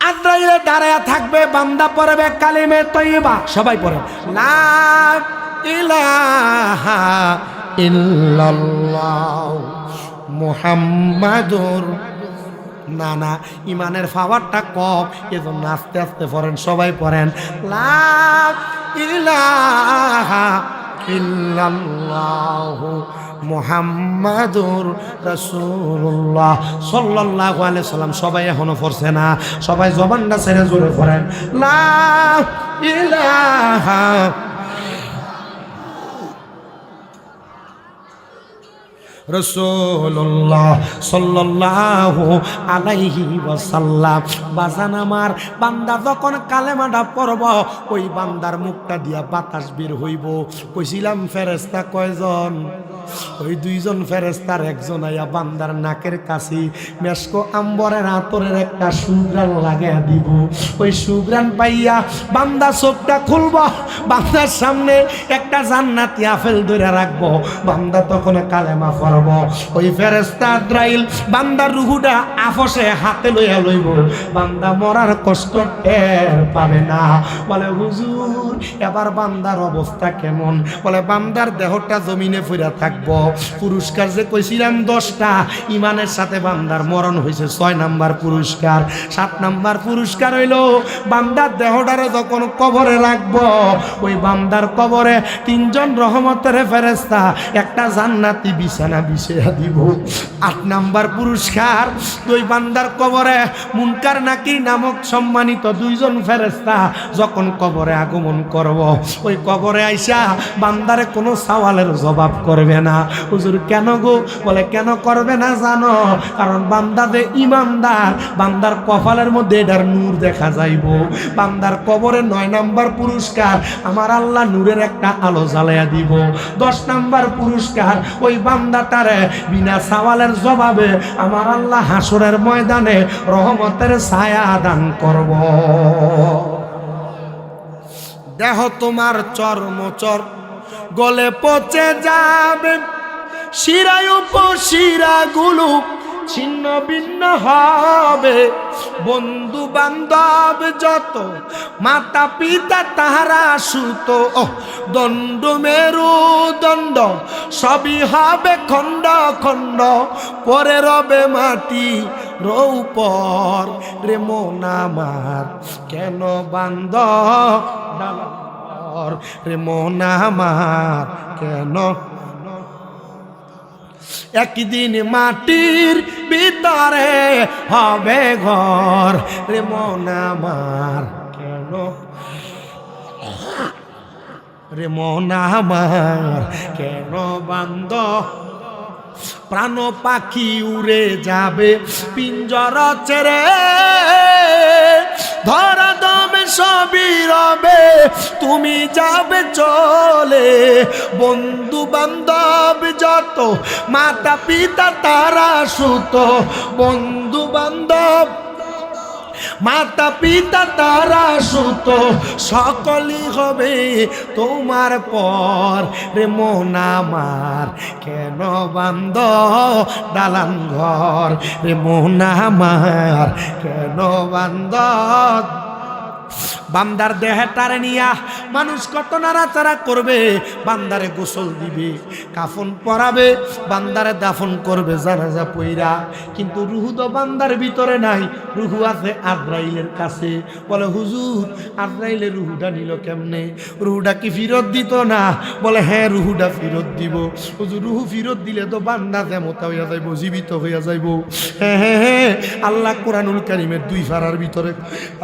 আজরাইলে দাঁড়ায়া থাকবে, বান্দা পড়বে কালিমে তয়্যিবা। সবাই পড়ে লা ইলাহা ইল্লাল্লাহ মুহাম্মাদুর। না ইমানের পাওয়ারটা কম, এজন্য আস্তে আস্তে পড়েন, সবাই পড়েন লা ইলাহা ইল্লাল্লাহু মুহাম্মাদুর রাসূলুল্লাহ সাল্লাল্লাহু আলাইহি সাল্লাম। সবাই এখনো পড়ছে না, সবাই জবানটা ছেড়ে জোরে পড়েন লা ইলাহা রাসূলুল্লাহ সাল্লাল্লাহু আলাইহি ওয়াসাল্লাম। বাজান আমার, বান্দা যখন কালেমাটা পড়ব ওই বান্দার মুখটা দিয়া বাতাস বের হইব। কইছিলাম ফেরেশতা কয়জন? ওই 2 জন ফেরেশতার একজন আইয়া বান্দার নাকের কাছে মেশকো আম্বরের আতরের একটা সুঘ্রাণ লাগাইয়া দিব। ওই সুঘ্রাণ পাইয়া বান্দা চোখটা খুলব, বান্দার সামনে একটা জান্নাতি আপেল ধরে রাখবো। বান্দা তখন কালেমা পড়া করব। ওই ফেরেশতা আজরাইল বান্দার রূহটা আফসে হাতে লইয়া লইব, বান্দা মরার কষ্ট টের পাবে না। বলে হুজুর এবার বান্দার অবস্থা কেমন? বলে বান্দার দেহটা জমিনে পড়ে থাকবো। পুরস্কার যে কইছিলাম 10টা, ইমানের সাথে বান্দার মরণ হয়েছে 6 নাম্বার পুরস্কার। 7 নাম্বার পুরস্কার হইল বান্দার দেহটারে যখন কবরে রাখবো, ওই বান্দার কবরে 3 জন রহমতের ফেরেশতা একটা জান্নাতি বিছানা বিছিয়ে দিব। 8 নাম্বার পুরস্কার, ওই বান্দার কবরে মুনকার নাকির নামক সম্মানিত 2 জন ফেরেশতা যখন কবরে আগমন করব, ওই কবরে আইসা বান্দারে কোনো সওয়ালের জবাব করবে না। হুজুর কেন গো? বলে কেন করবে না জানো? কারণ বান্দা যে ইমানদার, বান্দার কপালের মধ্যে এটার নূর দেখা যাইব। বান্দার কবরে 9 নাম্বার পুরস্কার, আমার আল্লাহ নূরের একটা আলো জ্বালাইয়া দিব। 10 নাম্বার পুরস্কার, ওই বান্দাটারে বিনা সওয়ালের জবাবে আমার আল্লাহ হাসরের ময়দানে রহমতের ছায়া দান করব। দেহ তোমার চর্মচর গলে পচে যাবে, শিরায় উপশিরাগুলো ছিন্ন ভিন্ন হবে। বন্ধু বান্ধব যত, মাতা পিতা তাহারা সুত, দণ্ড মেরুদণ্ড সবই হবে খণ্ড খণ্ড, পরে রবে মাটি রৌপর। রে মন আমার কেন বান্দ ডালার, রে মন আমার কেন। একদিন মাটির ভিতরে হবে ঘর, রে মন আমার কেন, রে মন আমার কেন বান্দ। প্রাণ পাখি উড়ে যাবে পিঞ্জর ছেড়ে, ধরা দমে সবই রবে তুমি যাবে চলে। বন্ধু বান্ধব যত, মাতা পিতা তারা সুত, বন্ধু বান্ধব মাতা পিতা তারা সুত, সকলই হবে তোমার পর। রে মন আমার কেন বান্দ দালান ঘর, রে মন আমার কেন বান্দ। বান্দার দেহটারে নিয়া মানুষ কত নাড়াচাড়া করবে, বান্দারে গোসল দিবে, কাফন পরাবে, বান্দারে দাফন করবে জানাজা পইরা। কিন্তু রুহু তো বান্দার ভিতরে নাই, রুহু আছে আজরাইলের কাছে। বলে হুজুর আজরাইলের রুহুটা নিল কেমনে? রুহুটা কি ফিরত দিত না? বলে হ্যাঁ রুহুটা ফিরত দিব। হুজুর রুহু ফিরত দিলে তো বান্দা যেমতা হইয়া যাইব, জীবিত হইয়া যাইব। হ্যাঁ হ্যাঁ হ্যাঁ, আল্লাহ কোরআনুল কারীমের 2 পারার ভিতরে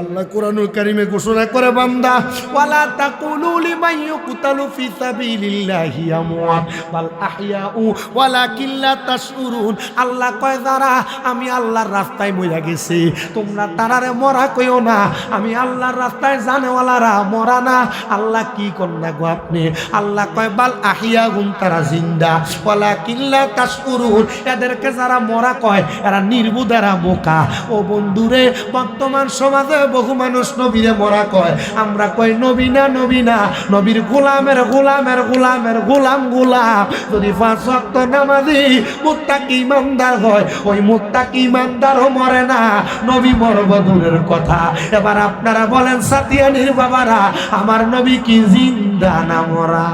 আল্লাহ কোরআনুল কারীমে ঘোষণা করে বান্দা, ওয়ালা তাকুলু লিমান ইউকতালু ফি সাবিলিল্লাহি আমওয়াত বাল আহইয়াউ ওয়ালাকিন লা তাশউরুন। আল্লাহ কয় যারা আমি আল্লাহর রাস্তায় মইরা গেছে, তোমরা তারারে মরা কইও না, আমি আল্লাহর রাস্তায় জানেওয়ালারা মরা না। আল্লাহ কি করনা গো আপনি? আল্লাহ কয় বাল আহইয়াউন, তারা জিন্দা, ওয়ালাকিন লা তাশউরুন। এদেরকে যারা মরা কয় এরা নির্বুধ, এরা বোকা। ও বন্ধুরে, বর্তমান সমাজে বহু মানুষ নবীরে মরা কয়, আমরা কই নবী না নবী না, নবীর গোলামের গোলামের গোলামের গোলাম গোলাম। যদি 5 ওয়াক্ত নামাজি মুত্তাকি ইমানদার হয়, ওই মুত্তাকি ইমানদারও মরে না, নবী মরব দূরের কথা। এবার আপনারা বলেন সাতিয়ানির বাবারা, আমার নবী কি জিন্দা না মরা?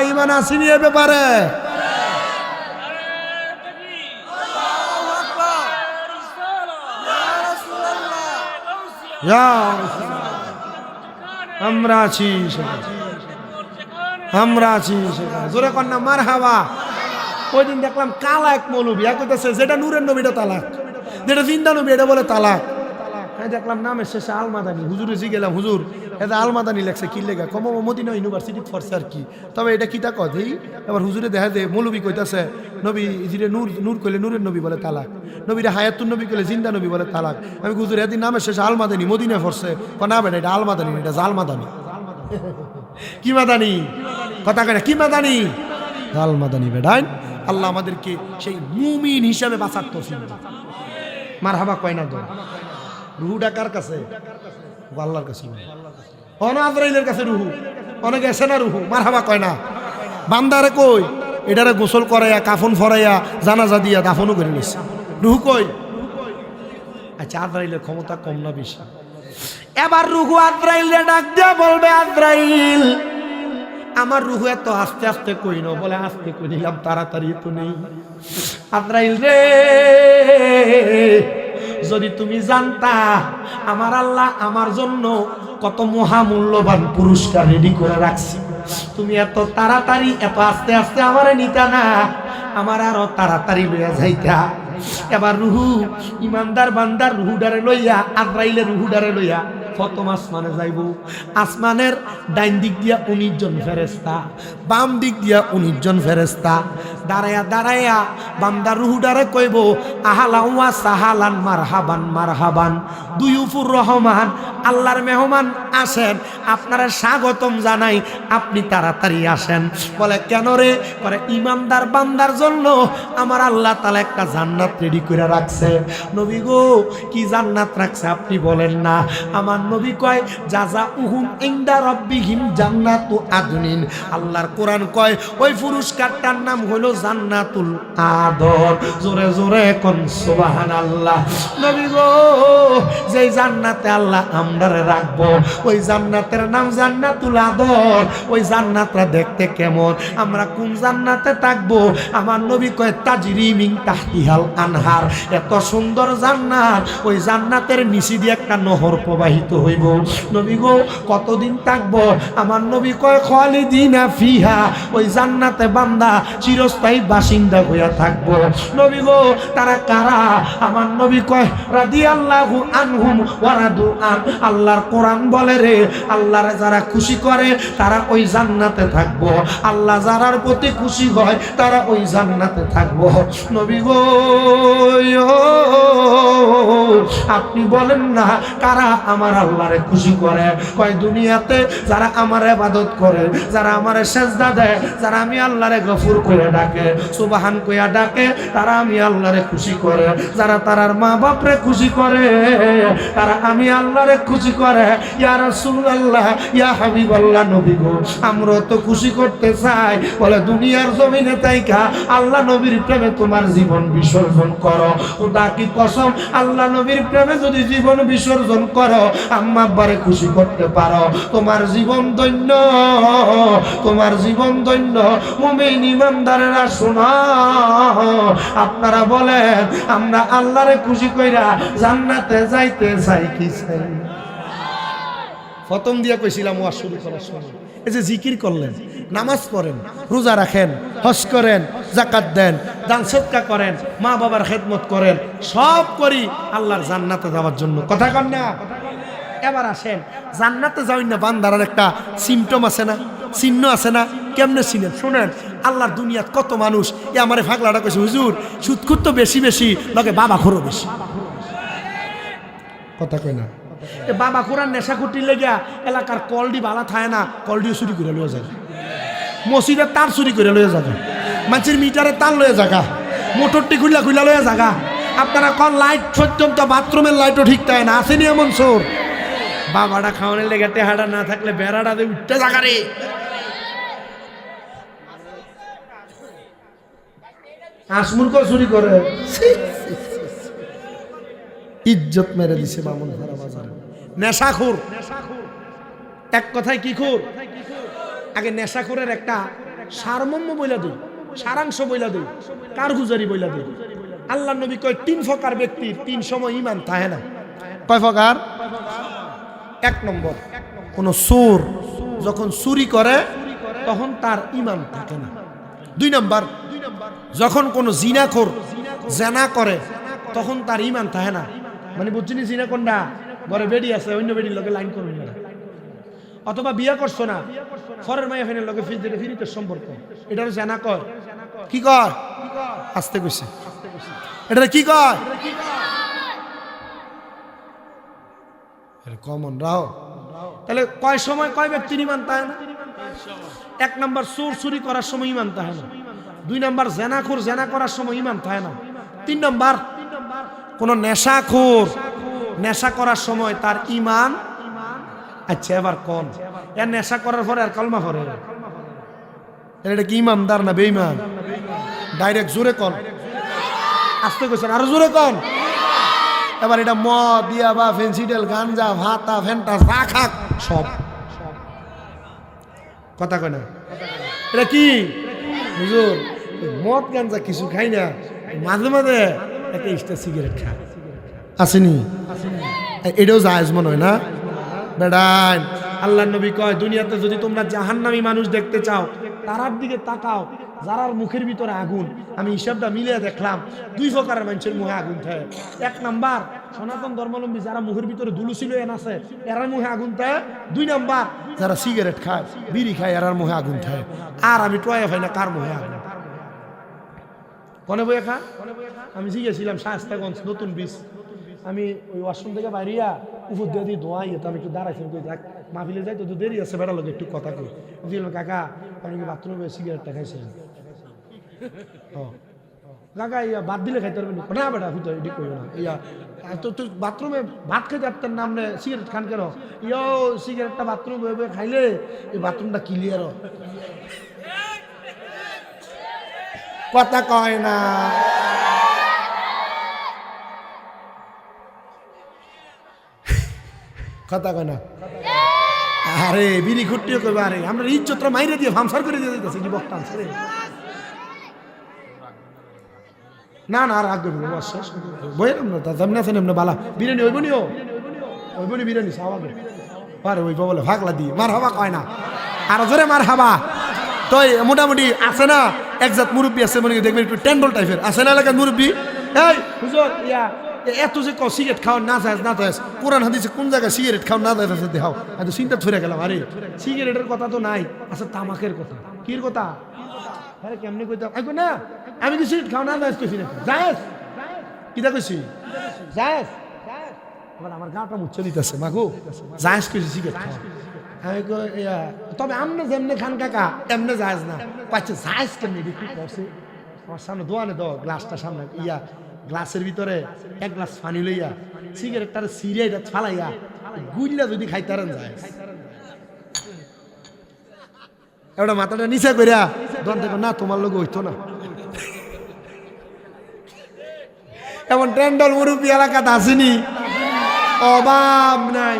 ইমান আসেনি এ ব্যাপারে? আমরা আছি, আমরা আছি জোরে কন্যা মার হাওয়া। ওই দিন দেখলাম কালা এক মৌলবী কইতেছে যেটা নূরের নবীটা তালাক, যেটা জিন্দা নবী এটা বলে তালাক। দেখলাম নামের শেষে আলমাদানি। হুজুরে জি গেলাম, হুজুর এটা আলমাদানি লেখছে কি লেখা? কম মদিনা ইউনিভার্সিটি ফরছে আর কি, তবে এটা কিতা কই? এবার হুজুরে দেখা যায় মৌলবী কইতাছে নবী জিরে নূর, নূর কইলে নূরের নবী বলে তালাক, নবীরা হায়াতুন নবী কইলে জিন্দা নবী বলে তালাক। আমি হুজুর এদিন নামের শেষে আলমাদানি মদিনা ফরছে, না বেটা এটা আলমাদানি, এটা জালমাদানি। কি মাদানি? কথা কয় না কি মাদানি? জালমাদানি বেডাইন। আল্লাহ আমাদেরকে সেই মুমিন হিসাবে বাঁচার তৌফিক দান। মারহাবা কয় না? রুহুটা কার কাছে? আল্লাহর কাছে। আজরাইলের কাছে রুহু, অনেকে এসে না রুহু মারহাবা কয় না। বান্দারে কই এটারে গোসল করাইয়া কাফন ফরাইয়া জানাজা দিয়া দাফনও করে নিছে। রুহু কই? আচ্ছা, আজরাইলের ক্ষমতা কম না বেশি? এবার রুহু আজরাইলে ডাক দিয়া বলবে, আজরাইল আমার রুহু এত আস্তে আস্তে কই না, বলে আস্তে কই নিলাম, তাড়াতাড়ি তো নেই। আজরাইল রে, যদি তুমি জানতা আমার আল্লাহ আমার জন্য কত মহামূল্যবান পুরস্কার রেডি করে রাখছি, তুমি এত তাড়াতাড়ি এত আস্তে আস্তে আমারে নিতা না, আমার আরো তাড়াতাড়ি লইয়া যাইতা। এবার রুহু ইমানদার বান্দার রুহুডারে লইয়া, আজরাইলের রুহুডারে লইয়া প্রথম আসমানে যাইব। আসমানের ডাইন দিক দিয়া 19 জন ফেরেশতা, বাম দিক দিয়া 19 জন ফেরেশতা দাঁড়ায়া দাঁড়ায়া বান্দার রুহুডারে কইব, আহালা ওয়া সাহালান মারহাবান মারহাবান, দুইউফুর রহমান, আল্লাহর মেহমান আসেন, আপনারা স্বাগতম জানাই, আপনি তাড়াতাড়ি আসেন। বলে কেন রে? করে ইমানদার বান্দার জন্য আমার আল্লাহ তাআলা একটা জান্নাত রেডি করে রাখছে। নবী গো, কি জান্নাত রাখছে আপনি বলেন না? আমার নবী কয়, জাযাউহুম ইনদা রাব্বিহিম জান্নাতু আদনিন। আল্লাহর কোরআন কয় ওই পুরস্কারটার নাম হলো জান্নাতুল আদন। জোরে জোরে কোন সুবহানাল্লাহ। নবী গো, যেই জান্নাতে আল্লাহ আমরারে রাখবো, ওই জান্নাতের নাম জান্নাতুল আদন। ওই জান্নাতটা দেখতে কেমন? আমরা কোন জান্নাতে থাকবো? আমার নবী কয়, তাজরি মিন তাহতিহাল আনহার। এত সুন্দর জান্নাত, ওই জান্নাতের নিচে দিয়ে একটা নহর প্রবাহিত হইব। নবী গো, কতদিন থাকবো? আমার নবী কয়, খালিদিনা ফিহা। ওই জান্নাতে বান্দা চিরস্থায়ী বাসিন্দা হইয়া থাকবো। নবী গো, তারা কারা? আমার নবী কয়, রাদিয়াল্লাহু আনহুম ওয়া রাদু আন। আল্লাহর কোরআন বলে রে, আল্লাহরে যারা খুশি করে তারা ওই জান্নাতে থাকবো, আল্লাহ যারার প্রতি খুশি হয় তারা ওই জান্নাতে থাকবো। নবী গো, আপনি বলেন না কারা আমার আল্লাহরে খুশি করে? কয়, দুনিয়াতে যারা আমার ইবাদত করে, যারা আমারে সেজদা দেয়, যারা আমি আল্লাহরে গফুর করে ডাকে, সুবহান কইয়া ডাকে, তারা আমি আল্লাহরে খুশি করে। যারা তারার মা বাপরে খুশি করে, তারা আমি আল্লাহরে খুশি করে। ইয়া রাসূলুল্লাহ, ইয়া হাবিবাল্লাহ, নবী গো, আমরা তো খুশি করতে চাই। বলে দুনিয়ার জমিনে তাইকা আল্লাহ নবীর প্রেমে তোমার জীবন বিসর্জন করো। খোদা কি কসম, আল্লাহ নবীর প্রেমে যদি জীবন বিসর্জন করো, আম্মা আব্বারে খুশি করতে পারো, তোমার জীবন ধন্য, তোমার জীবন ধন্য। মুমিন ইমানদারেরা শোনো, আপনারা বলেন আমরা আল্লাহরে খুশি কইরা জান্নাতে যাইতে চাই কি চাই? প্রথম দিয়া কইছিলাম ওয়াজ শুরু করার সময়, এই যে জিকির করলেন, নামাজ পড়েন, রোজা রাখেন, হজ করেন, যাকাত দেন, দান সদকা করেন, মা বাবার খেদমত করেন, সব করি আল্লাহর জান্নাতে যাওয়ার জন্য। কথা কন না? এবার আসেন, জান্নাতে যাওয়ার না বান্দার একটা সিমটম আছে না, চিহ্ন আছে না? কেমনে চিনেন? শুনেন, আল্লাহর দুনিয়াত কত মানুষ, এ আমারে ফাগলাটা কইছে, হুজুর সুদখুর তো বেশি বেশি, লগে বাবা খোরও বেশি। কথা কই না? এ বাবা খোরার নেশা খুঁটির লেগিয়া এলাকার কলডি বালা থায় না, কলডিও চুরি করে লয়ে যায়, মসজিদের তার চুরি করে লয়ে যাবে, মানুষের মিটারে তার লয়ে জায়গা, মোটরটি খুললা খুললা লয়ে জায়গা। আপনারা কল লাইট সত্যম তো বাথরুমের লাইটও ঠিক তাই না, আসেনি এমন চোর। বাবাটা খাওয়ানোর লেগে টেহাটা না থাকলে বেড়াটা দিয়ে উঠতে জায়গা রে। আসমুরক চুরি করে, ইজ্জত মেরে দিছে মামুন ভাড়া বাজারে। নেশাখোর, এক কথায় কি খোর? আগে নেশাখোরের একটা সারমর্ম বইলা দিই, সারাংশ বইলা দিই, কারগুজারি বইলা দিই। আল্লাহ নবী কয় 3 প্রকার ব্যক্তির 3 সময় ঈমান থাকে না। কয় প্রকার? 1 নম্বর, কোন চোর যখন চুরি করে তখন তার ঈমান থাকে না। 2 নম্বর, যখন কোন জিনাখোর জেনা করে তখন তার ঈমান থাকে না। মানে বুঝছিনি, জিনা কোনটা? ঘরে বেডি আছে, অন্য বেডির লগে লাইন করুন না, অথবা বিয়ে করছো না, ফরের মাইয়া ফেনের লগে ফিরিতে সম্পর্ক, এটা জেনা কয়। কি কয়? আসতে কইছে, এটা কি কয়? কমন রাও। তাহলে কয় সময় কয় ব্যক্তির ঈমান থাকে না? 1 নম্বর, চোর চুরি করার সময় ঈমান থাকে না। 2 নম্বর, জেনাখোর জেনা করার সময় ঈমান থাকে না। 3 নম্বর, কোন নেশাখোর নেশা করার সময় তার ঈমান। আচ্ছা এবার কোন এর নেশা করার পরে আর কলমা পড়ে? এটা কি ইমানদার না বেঈমান? ডাইরেক্ট জোরে কন, আস্তে কইছেন আরো জোরে কন। এবার এটা মদ দিয়া বা ফেন্সিডেল গাঞ্জা ভাতা ফেন্টা যা খাক সব কথা কয় না। এটা কি হুজুর? মদ গাঞ্জা কিছু খাই না, মাঝে মাঝে একটা স্টার সিগারেট খায়, আসেনি? এটাও জায়েজ মনে হয় না বেড়ান? আল্লাহ নবী কয় দুনিয়াতে যদি তোমরা জাহান্নামী মানুষ দেখতে চাও তারার দিকে তাকাও যারার মুখের ভিতরে আগুন। আমি হিসাবটা মিলিয়ে দেখলাম 2 প্রকারের মানুষের মুখে আগুন থাকে। 1 নাম্বার সনাতন ধর্মাবলম্বী যারা মুখের ভিতরে দুলু ছিল এন আছে এরার মুখে আগুন থাকে। 2 নাম্বার যারা সিগারেট খায় বিড়ি খায় এরার মুখে আগুন থাকে। আর আমি টয়ে ভাই না কার মুখে আগুন কনে বইয়া খা। আমি জিজ্ঞেছিলাম শায়েস্তাগঞ্জ নতুন ব্রিজ, আমি ওই ওয়াশরুম থেকে বাইরিয়া উপর দিয়ে দিয়ে ধোঁয়াই তো আমি একটু দাঁড়াইছিলাম, কই যাক মাহফিলে যাই তো দেরি আছে বেড়া লোক একটু কথা কই। বুঝলাম কাকা আপনি কি বাথরুমে সিগারেটটা খাইছিলেন? কাকা ইয়া বাদ দিলে খাইতে পারবেন না বেটা হুতো এটি কইও না। ইয়া তো তুই বাথরুমে ভাত খাইতে আপনার নাম নে সিগারেট খান কেন? ইয়ো সিগারেটটা বাথরুমে বয়ে বয়ে খাইলে এই বাথরুমটা ক্লিয়ার কথা কয় না। কথা কয় না। আরে বিড়ি খুঁটিও করবে। আরে আমরা ইজ্জতটা মাইরে দিয়ে ফামসার করে দিয়ে দিতেছি কি বক্তাম ছেড়ে না না আর আগে বইলাম না তা যেমন আছেন এমনি বালা বিরিয়ানি ওইবনিও ওইবনি বিরিয়ানি সাওয়াগে আরে ওই বলে ভাগলা দি মার হাবা কয় না আর জোরে মার হাবা। তো মোটামুটি আছে না একজাত মুরব্বী আছে মনে দেখবেন একটু টেন্ডল টাইপের আছে না এলাকার মুরব্বী। এই হুজুর ইয়া এত যে সিগারেট খাওয়া না যায় না যায় কোরআন হাদিসে কোন জায়গায় সিগারেট খাওয়া না যায় দেখাও। আমি চিন্তা ধরে গেলাম আরে সিগারেটের কথা তো নাই, আচ্ছা তামাকের কথা কির কথা? আরে কেমনি কইতাম আইগো না আমি কি সিগারেট খাওয়া না যায় কইছি না জায়েজ কিটা কইছি জায়েজ। আবার আমার গাটা মুচ্ছে দিতেছে মাগো জায়েজ কইছি সিগারেট খাওয়া। আমি কই তবে আমনে যেমনে খান কাকা এমনে জায়েজ না। পাচ্ছে জায়েজ কেমনি কি করছে? আমার সামনে দোয়ানে দাও গ্লাসটা সামনে ইয়া গ্লাসের ভিতরে 1 গ্লাস পানি লইয়া সিগারেটটার সিরিয়াইটা ফালাইয়া গুইলা যদি খাইতারেন যায় এবার মাথাটা নিচে কইরা দন দেখো না তোমার লোক হইতো না। এমন টেন্ডল মুরুব্বী এলাকাতে আসেনি, অভাব নাই।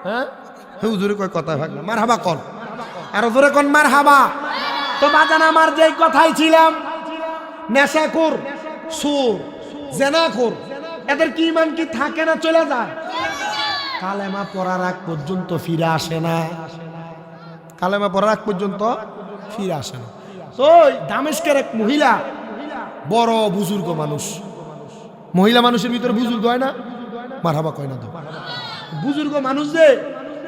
হ্যাঁ হুজুরে কয় কথা ভাগ না মার হাবা কন আরো জোরে কন মার হাবা। তো বাজান আমার যেই কথাই ছিলাম নেশাখোর সুর জেনাখোর এদের কি ইমান কি থাকে না চলে যায়? কালেমা পড়ার আগ পর্যন্ত ফিরে আসে না। কালেমা পড়ার আগ পর্যন্ত ফিরে আসে না। তো দামেস্কের এক মহিলা বড় বুজুর্গ মানুষ, মহিলা মানুষের ভিতরে বুজুর্গ হয় না মারহাবা কয় না তো বুজুর্গ মানুষ যে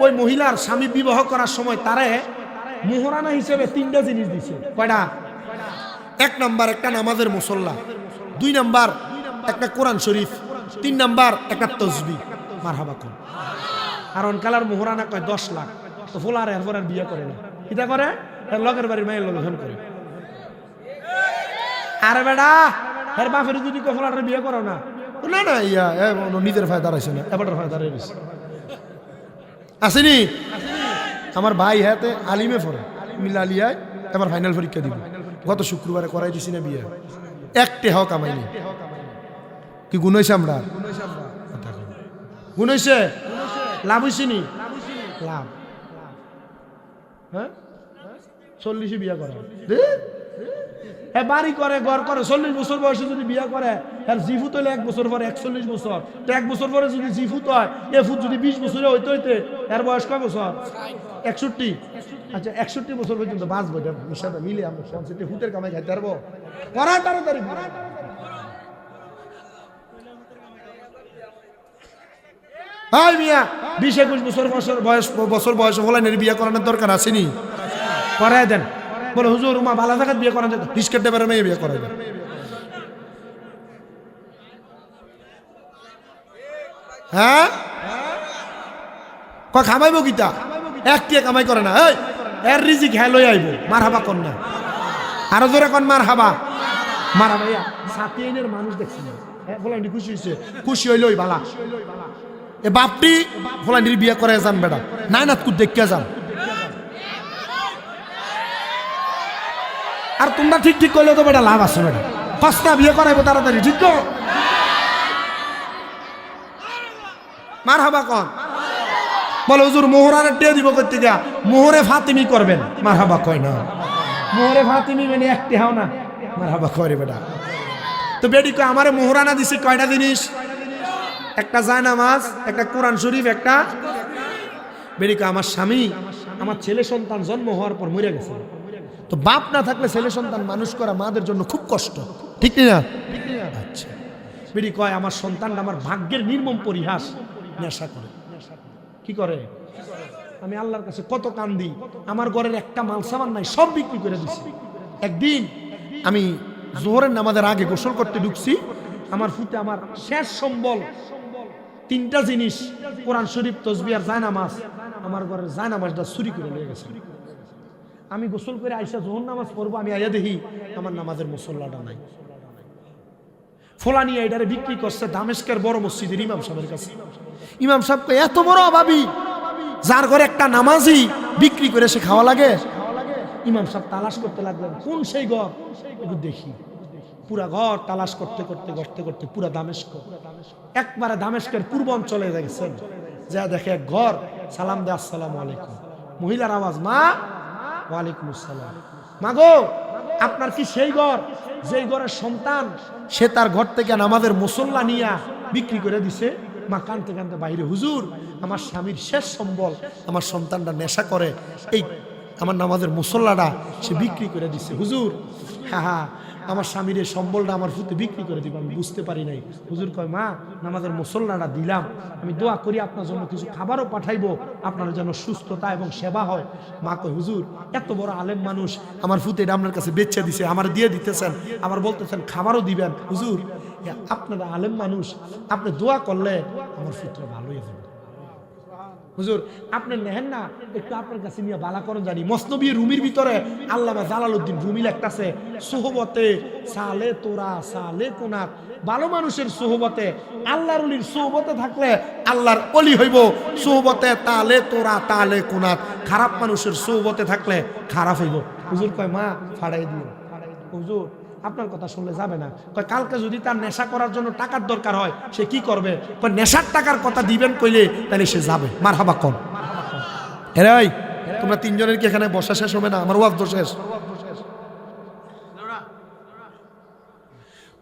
ওই মহিলার স্বামী বিবাহ করার সময় তারে মোহরানা হিসেবে 3টা জিনিস দিছে। কয়টা? 1 নাম্বার একটা নামাজের মুসল্লা, 2 নাম্বার একটা কোরআন শরীফ, 3 নাম্বার একটা তসবিহ। মারহাবা কোন আর অনকালার মোহরানা কয় 10 লাখ। তো ফোলার এরপর আর বিয়ে করে না, কিটা করে এর লগের বাড়ির মায়ের লোকজন করে। আরে বেটা এর বাপের যদি ফোলার বিয়ে করো না না না ইয়া নিজের ফায়দা দাঁড়াইছে না এবার ফায়দা দাঁড়িয়েছে আসেনি। আমার ভাই হাতে আলিমে পড়ে মিলালিয়ায় এবার ফাইনাল পরীক্ষা দিব। গত শুক্রবারে করাই দিছি না বিয়ে, 1 টাকাও কামাইনি। কি গুণ হয়েছে? আমরা গুণ হয়েছে লাভ হয়েছে নি লাভ। হ্যাঁ 40 বিয়া করা বাড়ি করে ঘর করে 40 বছর বয়সে যদি বিয়া করে আর জিফুত হইলে 1 বছর পরে 41 বছর, তো 1 বছর পরে যদি জিফুত হয় এ ফুট যদি 20 বছরে হইতে হইতে এর বয়স কয় বছর? 61। আচ্ছা 61 বছর পর্যন্ত বাঁচবো হিসাবে মিলে আমরা সবচেয়ে ফুটের কামাই খাইতে পারবো। করা তাড়াতাড়ি ভাই মিয়া 20-21 বছর বয়স হলে বিয়ে করানোর দরকার আসেনি? করাই দেন। বলে হুজুর উমা বালা জায়গায় বিয়ে করা যেত, রিস্কের ডেবারে মেয়ে বিয়ে করাই দেন। হ্যাঁ খামাইব কিতা? 1 টাকা কামাই করে না, এর রিজিক হ্যাঁ লই আইব। মার হাবা কন না আরো জোরে কন মার হাবা। মার হাবা সাথী আইনের মানুষ দেখছি না বলেন খুশি হয়েছে, খুশি হইল ওই বালা। এ বাপটি ফলানির বিয়ে করে যান বেটা নাই না তুই দেখে যান। আর তোমরা ঠিক ঠিক করলে তো বেটা লাভ আছে বেটা, সস্তা বিয়ে করাইবো তাড়াতাড়ি, ঠিক তো? মার হাবা কন বলে হুজুর মোহরানের টিয়া দিব করতে গিয়া মোহরে ফাতিমি করবেন, মার হাবা কয় না। মোহরে ফাতিমি মানে একটি হাও না, মার হাবা কয় রে বেটা। তো বেডি কয় আমারে মোহরানা দিছি কয়টা জিনিস, একটা জায়নামাজ, একটা কোরআন শরীফ, একটা বেডি কয় আমার স্বামী আমার ছেলে সন্তান জন্ম হওয়ার পর মরে গেছে, তো বাপ না থাকলে ছেলে সন্তান মানুষ করা মাদের জন্য খুব কষ্ট, ঠিক না? আচ্ছা বেডি কয় আমার সন্তানটা আমার ভাগ্যের নির্মম পরিহাস, নেশা করে। কি করে? আমি আল্লাহর কাছে কত কান্দি, আমার ঘরের একটা মাল সামান নাই, সব বিক্রি করে দিছি। একদিন আমি জোহরের নামাজের আগে গোসল করতে ঢুকছি, আমার ফুটে আমার শেষ সম্বল তিনটা জিনিস, কোরআন শরীফ, তসবিহ আর জায়নামাজ, আমার ঘরের জায়নামাজটা চুরি করে নিয়ে গেছে। আমি গোসল করে আইসা জোহর নামাজ পড়বো, আমি আইয়া দেখি আমার নামাজের মুসল্লাটা নাই। ফোলা নিয়ে এটারে বিক্রি করছে দামেস্কের বড় মসজিদের ইমাম সাহেবের কাছে। ইমাম সাহেবকে এত বড় অভাবী, যার ঘরে একটা নামাজি বিক্রি করে সে খাওয়া লাগে। ইমাম সাহেব তালাশ করতে লাগলেন, কোন সেই ঘর, একটু দেখি। পুরা ঘর তালাশ করতে করতে করতে করতে পুরা দামেস্ক, একবারে দামেস্কের পূর্ব অঞ্চলে গেছেন, যা দেখে এক ঘর, সালাম দে আসসালামু আলাইকুম, মহিলার আওয়াজ, মা ওয়ালাইকুম আসসালাম, মা গো আপনার কি সেই ঘর যেই ঘরের সন্তান সে তার ঘর থেকে নামাজের মুসল্লা নিয়া বিক্রি করে দিছে? মা কানতে কানতে বাইরে, হুজুর আমার স্বামীর শেষ সম্বল আমার সন্তানটা নেশা করে, এই আমার নামাজের মুসল্লাটা সে বিক্রি করে দিছে হুজুর। হ্যাঁ হ্যাঁ, আমার স্বামীর এই সম্বলটা আমার ফুতে বিক্রি করে দিব, আমি বুঝতে পারি নাই। হুজুর কয় মা নামাজের মুসল্লাটা দিলাম, আমি দোয়া করি আপনার জন্য কিছু খাবারও পাঠাইবো, আপনার যেন সুস্থতা এবং সেবা হয়। মা কয় হুজুর এত বড় আলেম মানুষ আমার ফুতে এটা আপনার কাছে বেচে দিছে, আমার দিয়ে দিতেছেন, আবার বলতেছেন খাবারও দিবেন। হুজুর আপনারা আলেম মানুষ, আপনি দোয়া করলে আমার পুত্র ভালো হয়ে যাবে। হুজুর আপনি নেহেন না, একটু আপনার কাছে নিয়ে বালা করুন জানি। মসনবী রুমির ভিতরে আল্লামা জালালউদ্দিন রুমি লেখতাছে, সোহবতে সালে তোরা সালে কোনাত, ভালো মানুষের সোহবতে, আল্লাহর ওলির সোহবতে থাকলে আল্লাহর ওলি হইব, সোহবতে তালে তোরা তালে কোনাত, খারাপ মানুষের সোহবতে থাকলে খারাপ হইব। হুজুর কয় মা ফাড়াই দিও। হুজুর আপনার কথা শুনলে যাবে না। কয় কালকে যদি তার নেশা করার জন্য টাকার দরকার হয় সে কি করবে? কয় নেশার টাকার কথা দিবেন কইলে তাহলে সে যাবে। মারহাবা কোন এরাই তোমরা তিনজনের কি এখানে বসা শেষ হবে না? আমার ওয়াজ তো শেষ।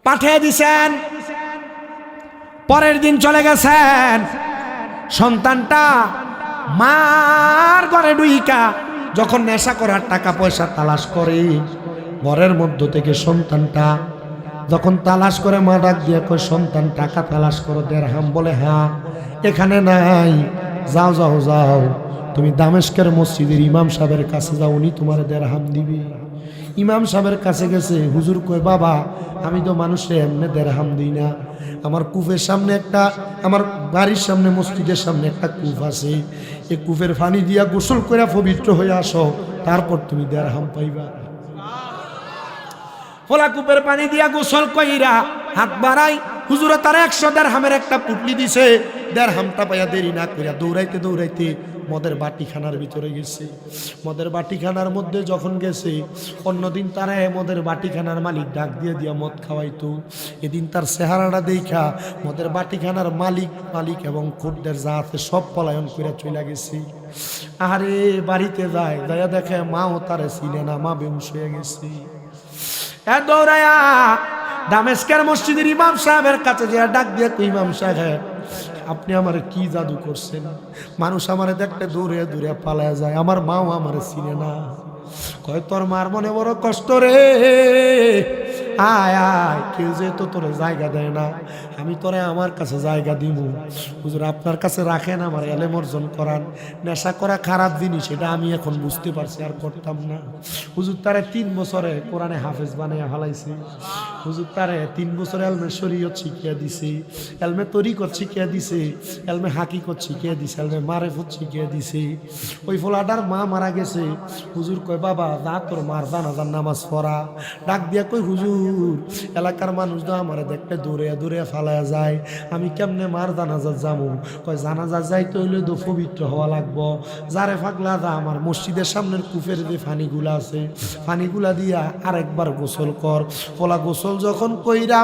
পাঠিয়ে দিছেন, পরের দিন চলে গেছেন, সন্তানটা মার ঘরে ডুইকা যখন নেশা করার টাকা পয়সা তালাশ করে, ঘরের মধ্য থেকে সন্তানটা যখন তালাশ করে, মা ডাক দিয়ে কয় সন্তান টাকা তালাশ করো, দেড়হাম। বলে হ্যাঁ এখানে নাই, যাও যাও যাও তুমি দামেস্কের মসজিদের ইমাম সাহেবের কাছে যাও, উনি তোমার দেড়হাম দিবি। ইমাম সাহেবের কাছে গেছে, হুজুর কয় বাবা আমি তো মানুষে এমনি দেড়হাম দিই না, আমার কূপের সামনে একটা, আমার বাড়ির সামনে মসজিদের সামনে একটা কূপ আছে, এই কূপের পানি দিয়া গোসল করে পবিত্র হয়ে আসো, তারপর তুমি দেড়হাম পাইবা। ফোলা কূপের পানি দিয়া গোসল কইরা হাত বাড়াই, হুজুরে তার 100 দেড়হামের একটা পুটলি দিছে। দেড়হামটা পাইয়া দেরি না কইরা দৌড়াইতে দৌড়াইতে মদের বাটিখানার ভিতরে গেছে। মদের বাটিখানার মধ্যে যখন গেছে, অন্যদিন তারা মদের বাটিখানার মালিক ডাক দিয়ে দিয়া মদ খাওয়াইতো, এদিন তার চেহারাটা দেখা মদের বাটিখানার মালিক এবং খোরদের যা আছে সব পলায়ন কইরা চলে গেছে। আরে বাড়িতে যায়, যাইয়া দেখে মাও তারে চিনে না, মা বেহুশ হয়ে গেছে। দৌড়ায়া দামেস্কের মসজিদের ইমাম সাহেবের কাছে যে ডাক দিয়ে, ইমাম সাহেব আপনি আমারে কি জাদু করছেন? মানুষ আমারে দেখতে দূরে দূরে পালায় যায়, আমার মাও আমারে চিনে না। কয় তোর মার মনে বড় কষ্ট রে, আয় আয়, কেউ যেহেতু তোরে জায়গা দেয় না, আমি তোরে আমার কাছে জায়গা দিব। হুজুর আপনার কাছে রাখেন, আমার এলেম অর্জন করান। নেশা করা খারাপ জিনিস, এটা আমি এখন বুঝতে পারছি, আর করতাম না। হুজুর তারে 3 বছরে কোরআনে হাফেজ বানাইয়া ফেলাইছে। হুজুর তারে 3 বছর এলমে শরীয়ত শিখিয়া দিছে, এলমে তরিকত শিখিয়া দিছে, এলমে হাকিকত শিখিয়া দিছে, এলমে মারেফত শিখিয়া দিছে। ওই ফোলাটার মা মারা গেছে। হুজুর কয় বাবা যা তোর মার জানাজার নামাজ পড়া। ডাক দিয়া কই হুজুর এলাকার মানুষ তো আমার দেখতে দৌড়ে দৌড়ে ফালায়া যায়, আমি কেমনে মার জানাজার যাবো? কয় জানাজার যাইতে হইলে তো পবিত্র হওয়া লাগবো। যারে ফাগলা যা আমার মসজিদের সামনের কুফের যে ফানিগুলা আছে ফানিগুলা দিয়া আরেকবার গোসল কর। পোলা গোসল যখন কইরা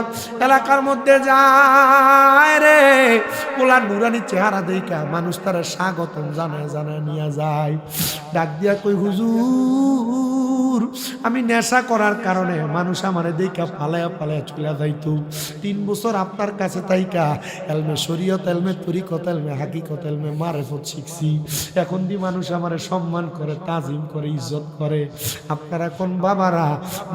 এলাকার মধ্যে যায় রে, পোলা নুরানি চেহারা দেখা মানুষ তারা স্বাগতম জানায় জানায় নিয়ে যায়। ডাক দিয়া কই হুজুর আমি নেশা করার কারণে মানুষ আমারে দেখা পালায়া পালায়া চলে যাইতো। 3 বছর আপনার কাছে তাইকা এলমে শরীয়ত, এলমে তরিকত, এলমে হাকিকত, এলমে মারেফত শিখছি। এখন দি মানুষ আমারে সম্মান করে, তাজিম করে, ইজ্জত করে। আপনারা কোন বাবারা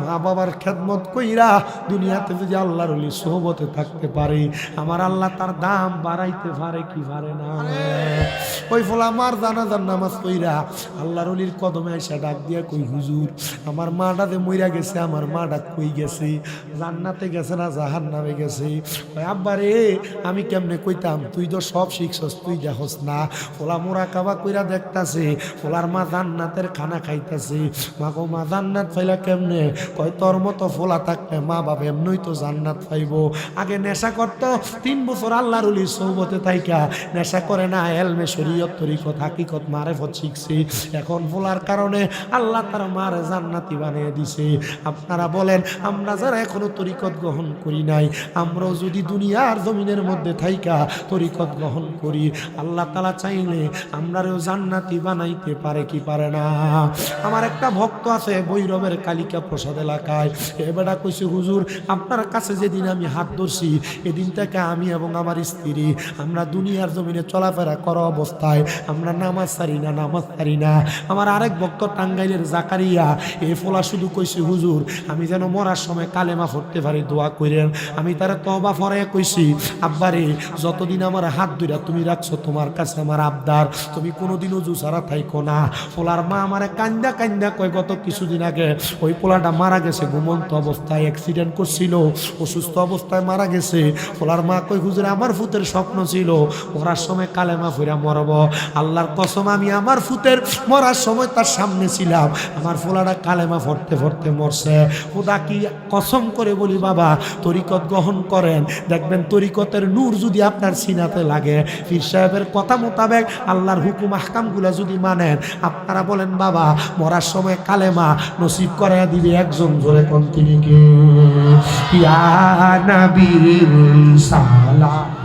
মা বাবার খেদমত কইরা দুনিয়াতে যদি আল্লাহর ওলি সোহবতে থাকতে পারে, আমার আল্লাহ তার দাম বাড়াইতে পারে কি পারে না? ওই ফলা মার জানাজার নামাজ কইরা আল্লাহর ওলির কদমে এসে ডাক দিয়া কই হুজুর আমার মাটা যে মইরা গেছে, আমার মাটা কই গেছে? জান্নাতে গেছে না জাহান্নামে গেছে? ওই আব্বা রে আমি কেমনে কইতাম, তুই তো সব শিখছস, তুই দেখস না? ফলা মোরা কাবা কইরা দেখতাছে ফলার মা জান্নাতের খানা খাইতাছে। মা গো মা জান্নাত পাইলা কেমনে? কয় তোর মতো ফোলা থাকলে মা বাবা এমনই তো জান্নাত পাইব। আগে নেশা করতো, 3 বছর আল্লাহর ওলির সোহবতে থাইকা নেশা করে না, এলমে শরীয়ত তরিকত হাকিকত মারেফত শিখছে। এখন ফোলার কারণে আল্লাহ তার মারে জান্নাতি বানিয়ে দিছে। আপনারা বলেন আমরা যারা এখনো তরিকত গ্রহণ করি নাই, আমরাও যদি দুনিয়ার জমিনের মধ্যে থাইকা তরিকত গ্রহণ করি, আল্লাহ তাআলা চাইলে আমরাও জান্নাতি বানাইতে পারে কি পারে না? আমার একটা ভক্ত আছে ভৈরবের কালিকা প্রসাদ এলাকায়, এবারে কইছে হুজুর আপনার কাছে যেদিন আমি হাত ধরছি এদিন থেকে আমি এবং আমার স্ত্রী আমরা দুনিয়ার জমিনে চলাফেরা করা অবস্থায় আমরা নামাজ ছাড়ি না, নামাজ ছাড়ি না। আমার আরেক ভক্ত টাঙ্গাইলের জাকারিয়া, এ ফোলা শুধু কইছে হুজুর আমি যেন মরার সময় কালেমা পড়তে পারি, দোয়া করেন। আমি তারা তওবা ফরাইয়া কইছি আব্বারে যতদিন আমার হাত ধইরা তুমি রাখছো তোমার কাছে আমার আবদার, তুমি কোনোদিন ওযু ছাড়া থাইকো না। ফোলার মা আমারে কান্দা কান্দা কয় গত কিছুদিন আগে ওই পোলাটা মারা গেছে, ঘুমন্ত অবস্থায় অ্যাক্সিডেন্ট করছিল, অসুস্থ অবস্থায় মারা গেছে। ফোলার মা কই হুজুর আমার ফুতের স্বপ্ন ছিল মরার সময় কালেমা ফিরা মরব। আল্লাহর কসম আমি আমার ফুতের মরার সময় তার সামনে ছিলাম, আমার ফোলাটা কালেমা পড়তে পড়তে মরছে। খোদা কি কসম করে বলি বাবা তরিকত গ্রহণ করেন, দেখবেন তরিকতের নূর যদি আপনার সিনাতে লাগে, পীর সাহেবের কথা মোতাবেক আল্লাহর হুকুম আহকামগুলা যদি মানেন, আপনারা বলেন বাবা মরার সময় কালেমা নসিব করে দিবে একজন। ধরে কোন তিনি কে? ইয়া নবী সালাম